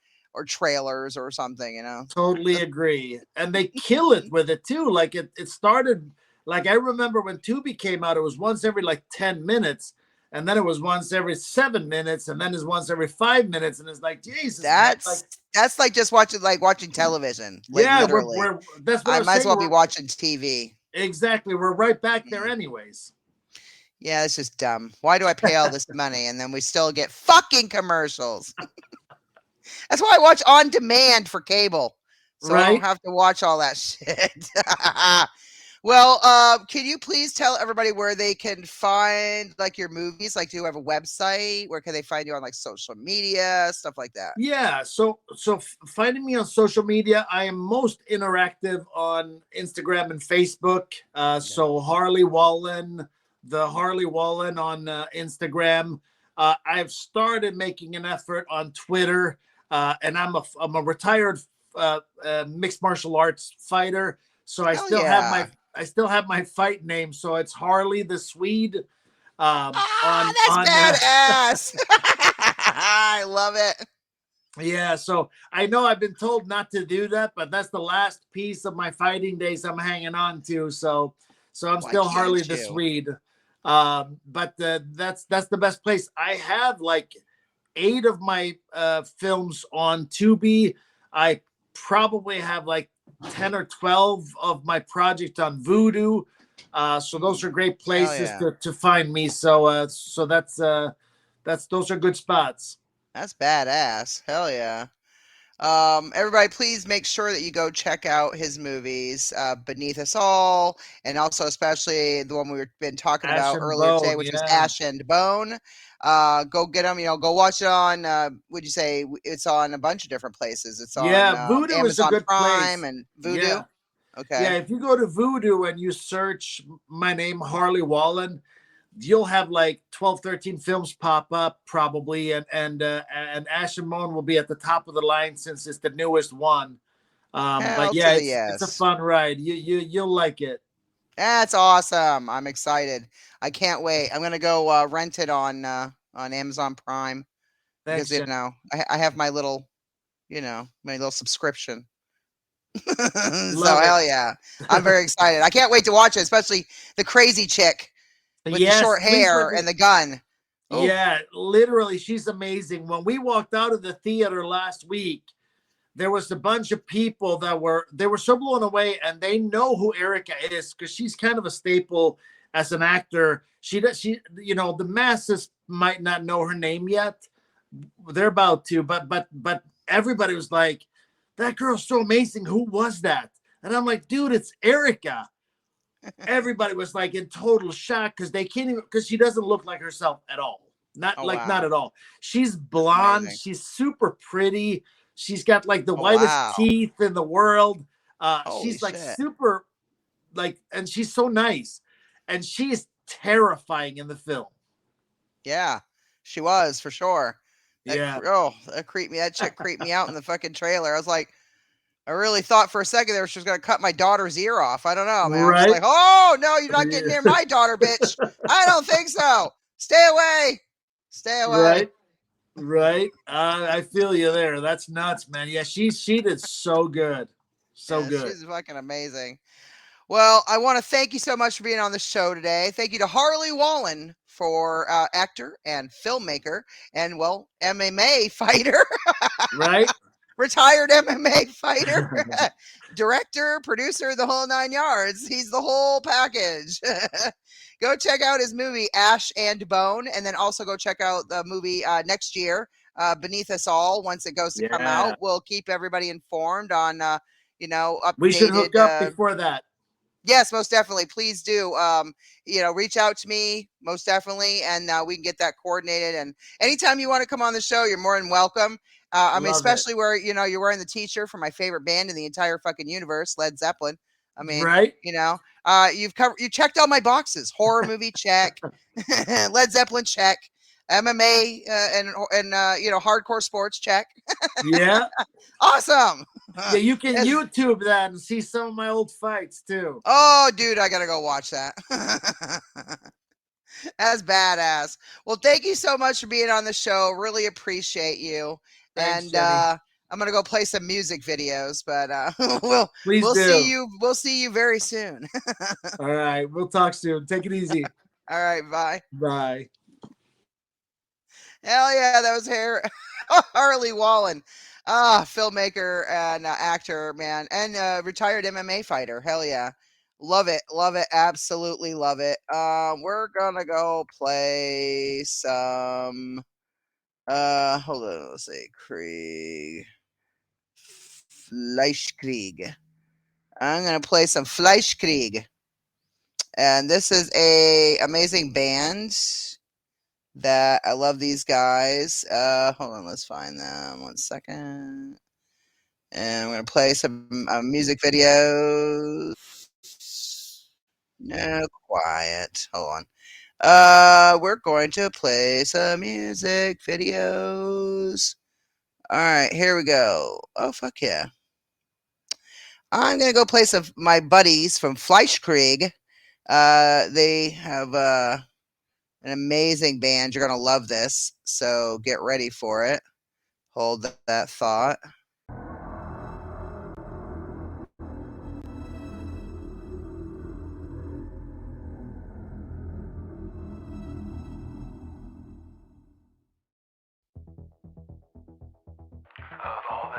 trailers or something, you know? Totally agree. And they kill it with it too. Like it started, like I remember when Tubi came out, it was once every like 10 minutes. And then it was once every 7 minutes. And then it's once every 5 minutes. And it's like, Jesus. That's like just watching television. Like, we're that's what I might as well be watching TV. Exactly. We're right back there anyways. Yeah, it's just dumb. Why do I pay all this money and then we still get fucking commercials? That's why I watch on demand for cable. So I don't have to watch all that shit. Well, can you please tell everybody where they can find like your movies? Like, do you have a website? Where can they find you on like social media, stuff like that? Yeah. So finding me on social media, I am most interactive on Instagram and Facebook. So Harley Wallen, the Harley Wallen on Instagram. I've started making an effort on Twitter, and I'm a retired mixed martial arts fighter. So I still have my fight name, so it's Harley the Swede. That's badass. I love it. Yeah, so I know I've been told not to do that, but that's the last piece of my fighting days I'm hanging on to. So I'm still Harley the Swede. But that's the best place. I have like 8 of my films on Tubi. I probably have like 10 or 12 of my project on Vudu. So those are great places yeah. to find me. So that's those are good spots. That's badass. Hell yeah. Everybody, please make sure that you go check out his movies, Beneath Us All, and also especially the one we've been talking Ash about and earlier today, Bone, which was yeah. Ash and Bone. Go get them. Go watch it on. Would you say it's on a bunch of different places? It's on Yeah, Vudu is a Amazon good Prime place. and Yeah. Vudu. Okay. Yeah, if you go to Vudu and you search my name, Harley Wallen, you'll have like 12, 13 films pop up probably, and Ash and Bone will be at the top of the line since it's the newest one. But Hell to yeah, the it's a yes. fun ride. You'll like it. That's awesome. I'm excited. I can't wait. I'm gonna go rent it on Amazon Prime because Thanks, Jen. I have my little my little subscription. So Love it. hell yeah, I'm very excited. I can't wait to watch it, especially the crazy chick with the Yes, short please let hair me. and the gun. Oh, Yeah, literally, she's amazing. When we walked out of the theater last week, there was a bunch of people that were so blown away, and they know who Erica is because she's kind of a staple as an actor. She the masses might not know her name yet. They're about to, but everybody was like, that girl's so amazing. Who was that? And I'm like, dude, it's Erica. Everybody was like in total shock because they can't even, because she doesn't look like herself at all. Not oh like not wow, at all. She's that's blonde. amazing. She's super pretty. She's got like the Oh whitest wow, teeth in the world. holy She's like shit. super like, and she's so nice, and she's terrifying in the film. Yeah, she was for sure. Yeah. That creeped me. That chick creeped me out in the fucking trailer. I was like, I really thought for a second there she was gonna cut my daughter's ear off. I don't know, man. I'm just Right. like, oh no, you're not getting near Yeah. my daughter, bitch. I don't think so. Stay away. Stay away. Right. Right. I feel you there. That's nuts, man. Yeah, she did so good. So Yeah, good. she's fucking amazing. Well, I want to thank you so much for being on the show today. Thank you to Harley Wallen for actor and filmmaker and well MMA fighter. Right? Retired MMA fighter, director, producer, the whole 9 yards. He's the whole package. Go check out his movie Ash and Bone, and then also go check out the movie next year, Beneath Us All. Once it goes to come Yeah. out, we'll keep everybody informed on We should updated. hook up before that. Yes, most definitely. Please do. Reach out to me, most definitely, and we can get that coordinated. And anytime you want to come on the show, you're more than welcome. Love it. Especially where you're wearing the T-shirt for my favorite band in the entire fucking universe, Led Zeppelin. I mean, Right? you checked all my boxes. Horror movie check, Led Zeppelin check, MMA and hardcore sports check. Yeah. Awesome. Yeah, you can Yes. YouTube that and see some of my old fights too. Oh, dude, I gotta go watch that. That's badass. Well, thank you so much for being on the show. Really appreciate you. Thanks, And Jenny. I'm gonna go play some music videos, but Please we'll see do. you. We'll see you very soon. All right. We'll talk soon. Take it easy. All right, bye. Bye. Hell yeah, that was Harley Wallen, filmmaker and actor, man, and retired MMA fighter. Hell yeah, love it, absolutely love it. We're gonna go play some. Hold on, let's see, Fleischkrieg. I'm gonna play some Fleischkrieg, and this is a amazing band that I love these guys. Hold on, let's find them. 1 second. And I'm gonna play some music videos. No, quiet. Hold on. We're going to play some music videos. All right, here we go. Oh fuck yeah! I'm gonna go play some of my buddies from Fleischkrieg. They have an amazing band. You're going to love this. So get ready for it. Hold that thought.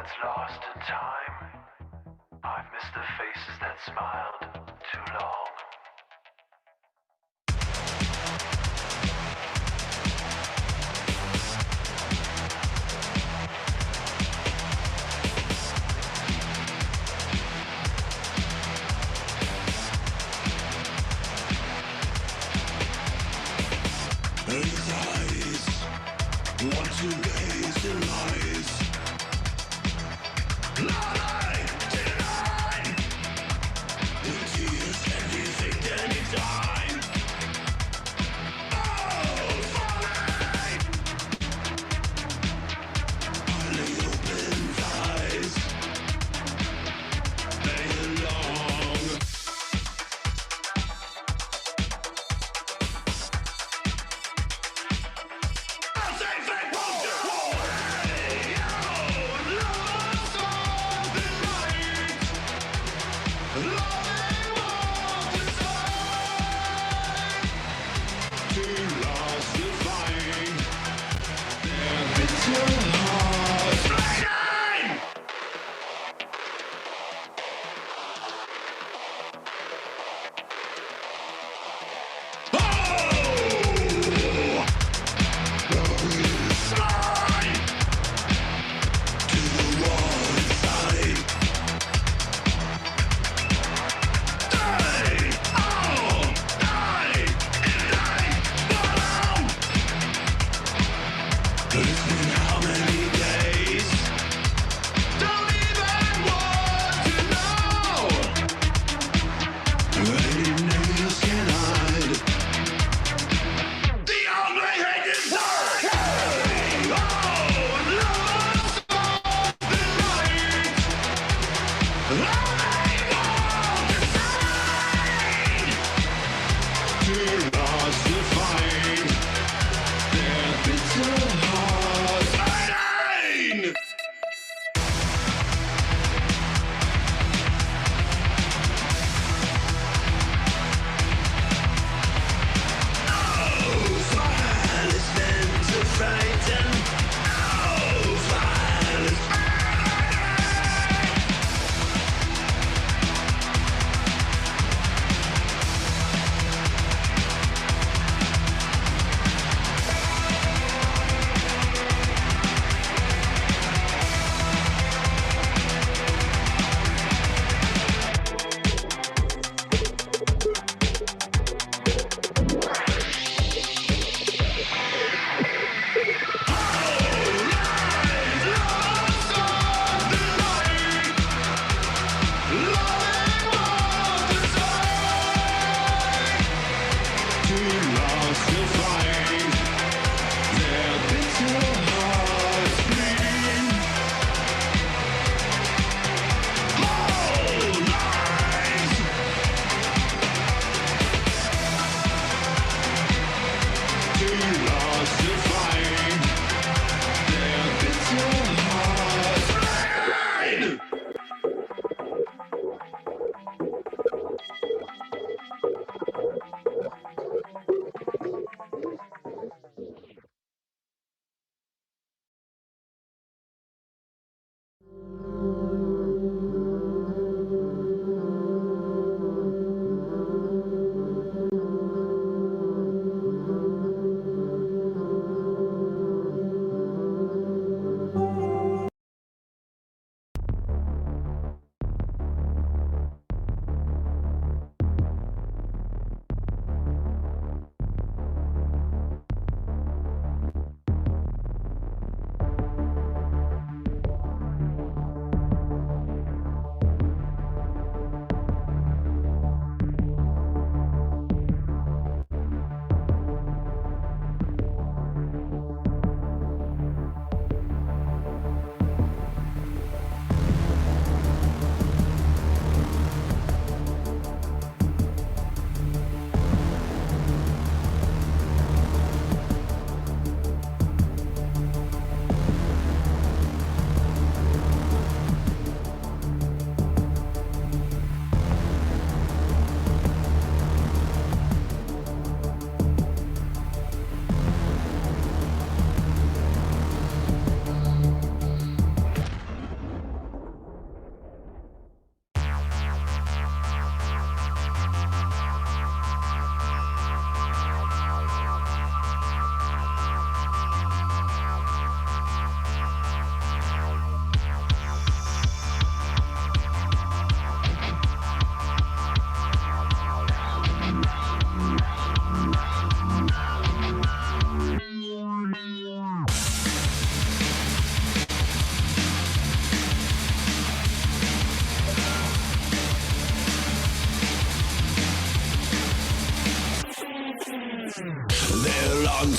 that's lost in time. I've missed the faces that smiled too long. His eyes want to gaze in lies. Lie, deny. The tears anything, anytime. Oh, falling. Only open eyes. They long.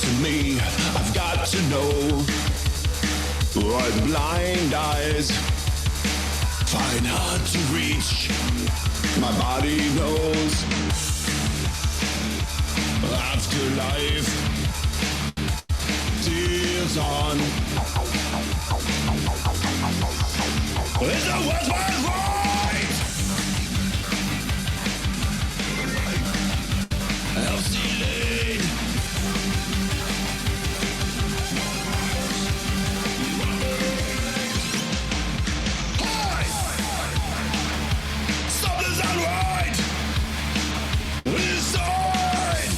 to me. I've got to know what blind eyes find hard to reach. My body knows afterlife tears on. Is the worst part right? Elsie Lane. Something's not right. Inside.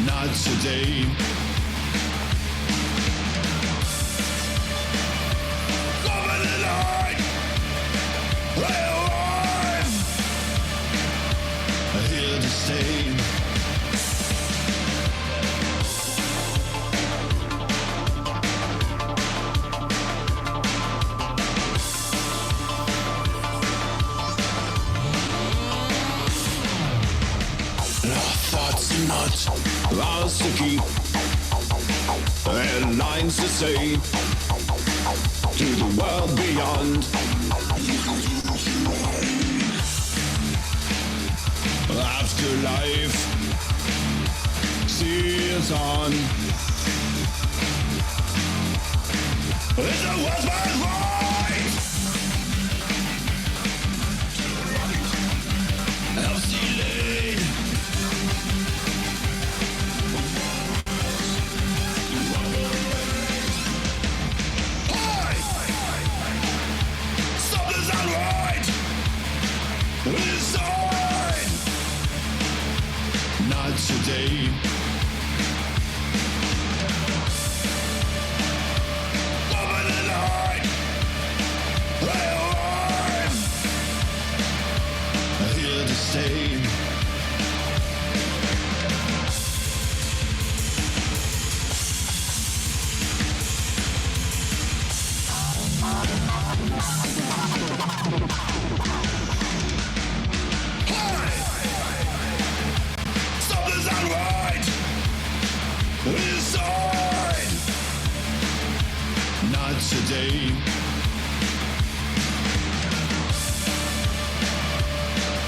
Not today. Open the light. Play alive. Here to stay. Thoughts are not ours to keep, and lines to say to the world beyond. Afterlife seals on. Is the worst part right? Elsie Lane. Something's not right inside. Not today. Open the light. Play alive. Here to stay. Something's not right inside. Not today.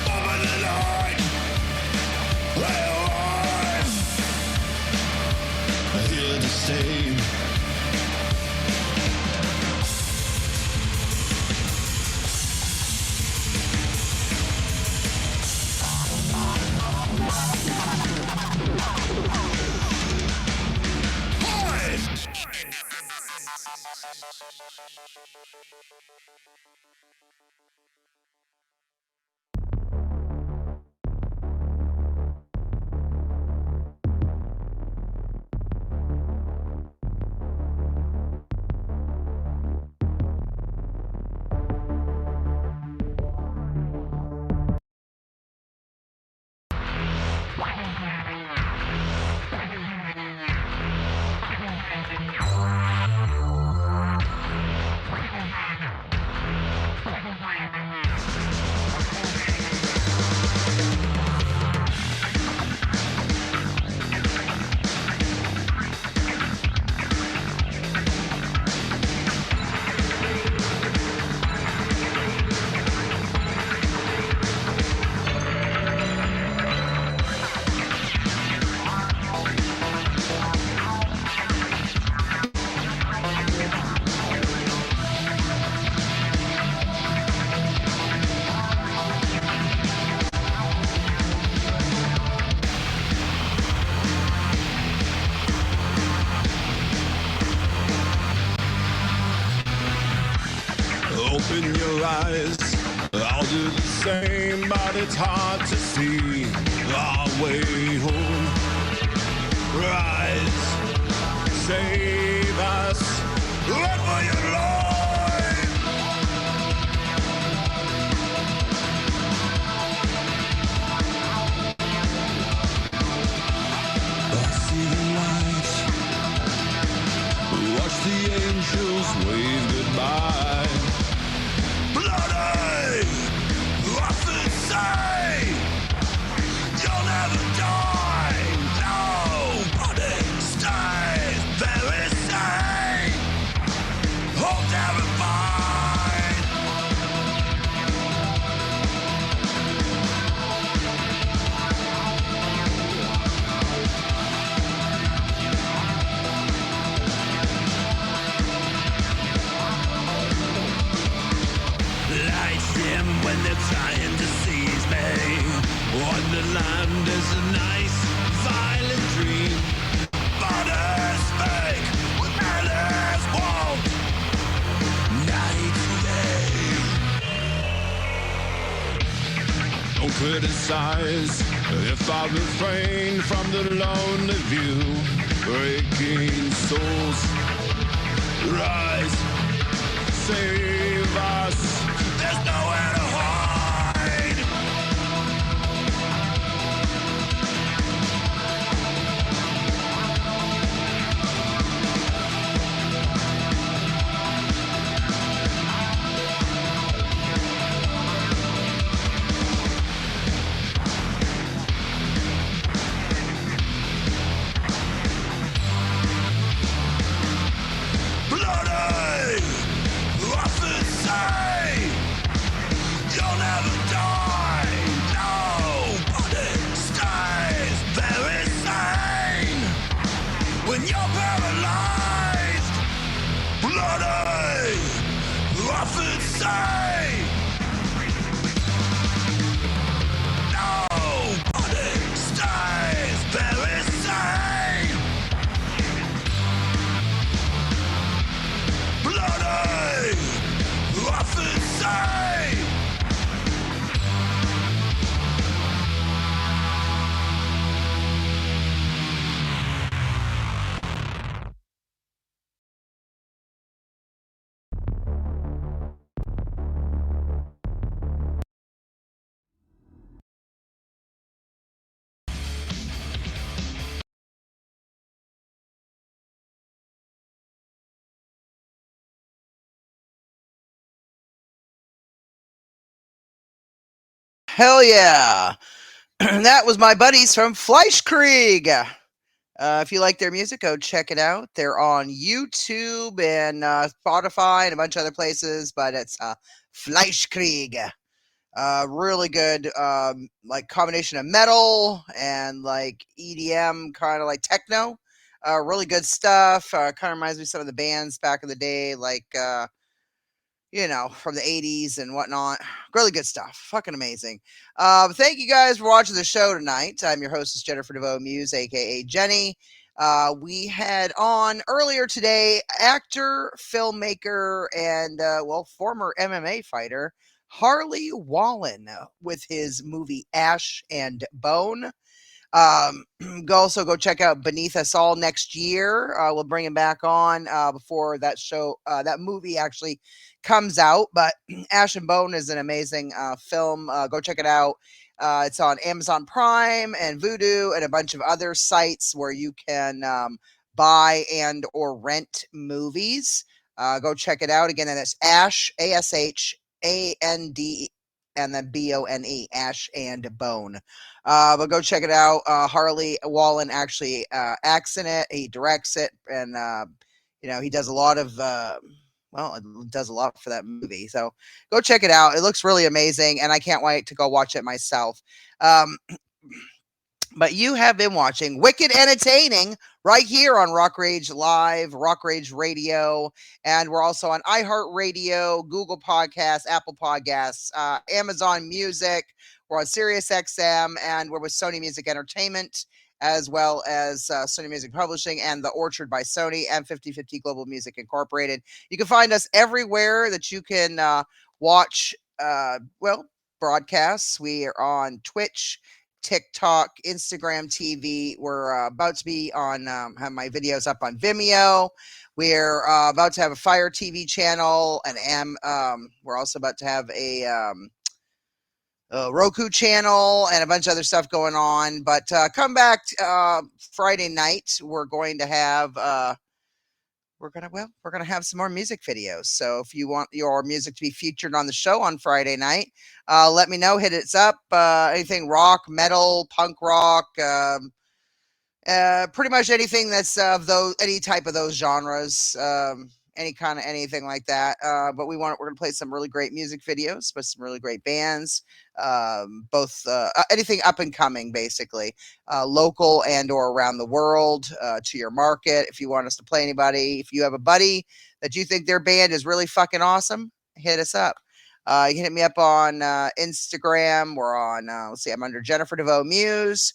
Open the light. Play alive. Here to stay. Open your eyes, I'll do the same, but it's hard to see our way home. Rise, save us, run for your life. I see the light, watch the angels wave goodbye. Bloody! What's it say? You'll never die! No! land is a nice, violent dream. But it's fake, with malice won't. Night and day. Don't criticize if I refrain from the lonely view. Breaking souls, rise, save us. There's nowhere to hide. Bloody, often say you'll never die. Nobody stays very sane when you're paralyzed. Bloody, often say nobody stays very sane. Bloody, often say. Hell yeah. That was my buddies from Fleischkrieg. If you like their music, go check it out. They're on YouTube and Spotify and a bunch of other places, but it's Fleischkrieg. Really good, like combination of metal and like EDM, kind of like techno. Really good stuff. Kind of reminds me of some of the bands back in the day, like from the 80s and whatnot. Really good stuff. Fucking amazing. Thank you guys for watching the show tonight. I'm your hostess, Jennifer DeVoe Muse, aka Jenny. We had on earlier today actor, filmmaker, and former MMA fighter Harley Wallen with his movie Ash and Bone. Go check out Beneath Us All next year. We'll bring him back on before that movie actually comes out. But Ash and Bone is an amazing film. Go check it out. It's on Amazon Prime and Vudu and a bunch of other sites where you can buy and or rent movies. Go check it out again, and it's Ash, ASHAND, and then BONE, Ash and Bone. But go check it out. Harley Wallen actually acts in it. He directs it, and he does a lot of does a lot for that movie. So go check it out. It looks really amazing, and I can't wait to go watch it myself. But you have been watching Wicked Entertaining right here on Rock Rage Live, Rock Rage Radio, and we're also on iHeartRadio, Google Podcasts, Apple Podcasts, Amazon Music. We're on Sirius XM, and we're with Sony Music Entertainment, as well as Sony Music Publishing and The Orchard by Sony and 50/50 Global Music Incorporated. You can find us everywhere that you can watch broadcasts. We are on Twitch, TikTok, Instagram TV. We're about to be on, have my videos up on Vimeo. We're about to have a Fire TV channel, and we're also about to have a Roku channel and a bunch of other stuff going on. But come back Friday night. We're going to have we're gonna have some more music videos. So if you want your music to be featured on the show on Friday night, let me know. Hit us up. Anything rock, metal, punk rock, pretty much anything that's of any type of those genres. Any kind of anything like that. But we're going to play some really great music videos with some really great bands. Both anything up and coming, basically, local and or around the world, to your market. If you want us to play anybody, if you have a buddy that you think their band is really fucking awesome, hit us up. You can hit me up on Instagram. We're on, let's see, I'm under Jennifer DeVoe Muse,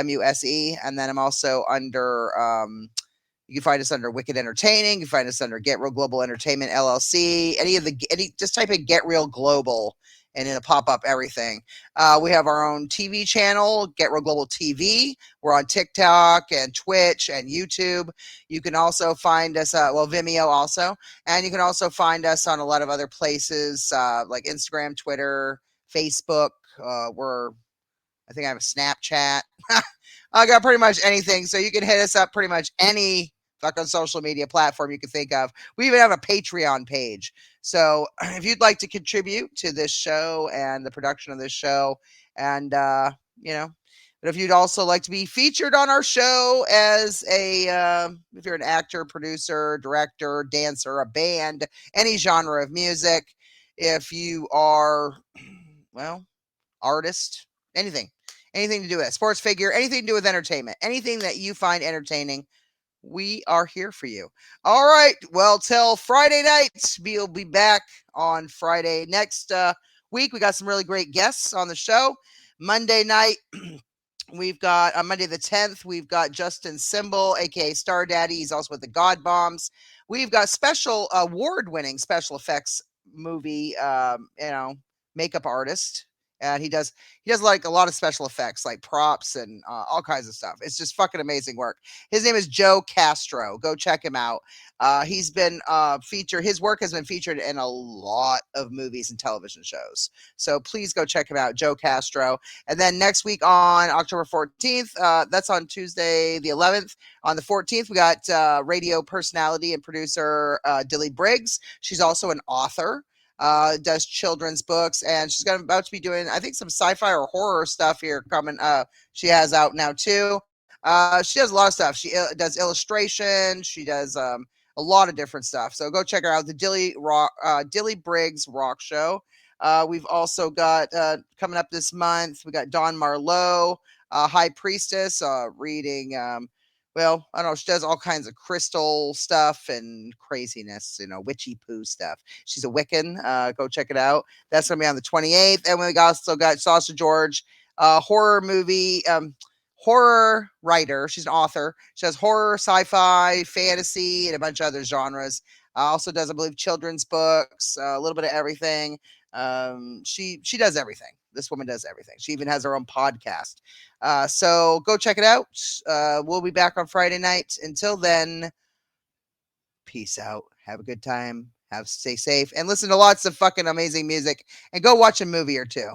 Muse, and then I'm also under, you can find us under Wicked Entertaining. You can find us under Get Real Global Entertainment LLC. Just type in Get Real Global and it'll pop up everything. We have our own TV channel, Get Real Global TV. We're on TikTok and Twitch and YouTube. You can also find us, Vimeo also. And you can also find us on a lot of other places like Instagram, Twitter, Facebook. I think I have a Snapchat. I got pretty much anything. So you can hit us up pretty much any fucking social media platform you can think of. We even have a Patreon page. So if you'd like to contribute to this show and the production of this show, and, but if you'd also like to be featured on our show as if you're an actor, producer, director, dancer, a band, any genre of music, if you are, artist, anything to do with it, sports figure, anything to do with entertainment, anything that you find entertaining, we are here for you. All right. Well, till Friday night, we'll be back on Friday next week. We got some really great guests on the show. Monday night, we've got Monday the 10th, we've got Justin Symbol, aka Star Daddy. He's also with the God Bombs. We've got special award-winning special effects movie, makeup artist. And he does like a lot of special effects, like props and all kinds of stuff. It's just fucking amazing work. His name is Joe Castro. Go check him out. He's been featured. His work has been featured in a lot of movies and television shows. So please go check him out, Joe Castro. And then next week on October 14th, that's on Tuesday the 11th. On the 14th, we got radio personality and producer Dilly Briggs. She's also an author. Does children's books, and she's about to be doing, I think, some sci-fi or horror stuff here coming. She has out now too. She does a lot of stuff. She does illustration. She does a lot of different stuff. So go check her out. The Dilly Briggs Rock Show. We've also got coming up this month. We got Dawn Marlowe, High Priestess, reading. I don't know. She does all kinds of crystal stuff and craziness, witchy poo stuff. She's a Wiccan. Go check it out. That's going to be on the 28th. And we also got Sasha George, horror movie, horror writer. She's an author. She does horror, sci-fi, fantasy, and a bunch of other genres. Also does, I believe, children's books, a little bit of everything. She does everything. This woman does everything. She even has her own podcast. So go check it out. We'll be back on Friday night. Until then, peace out. Have a good time. Stay safe and listen to lots of fucking amazing music and go watch a movie or two.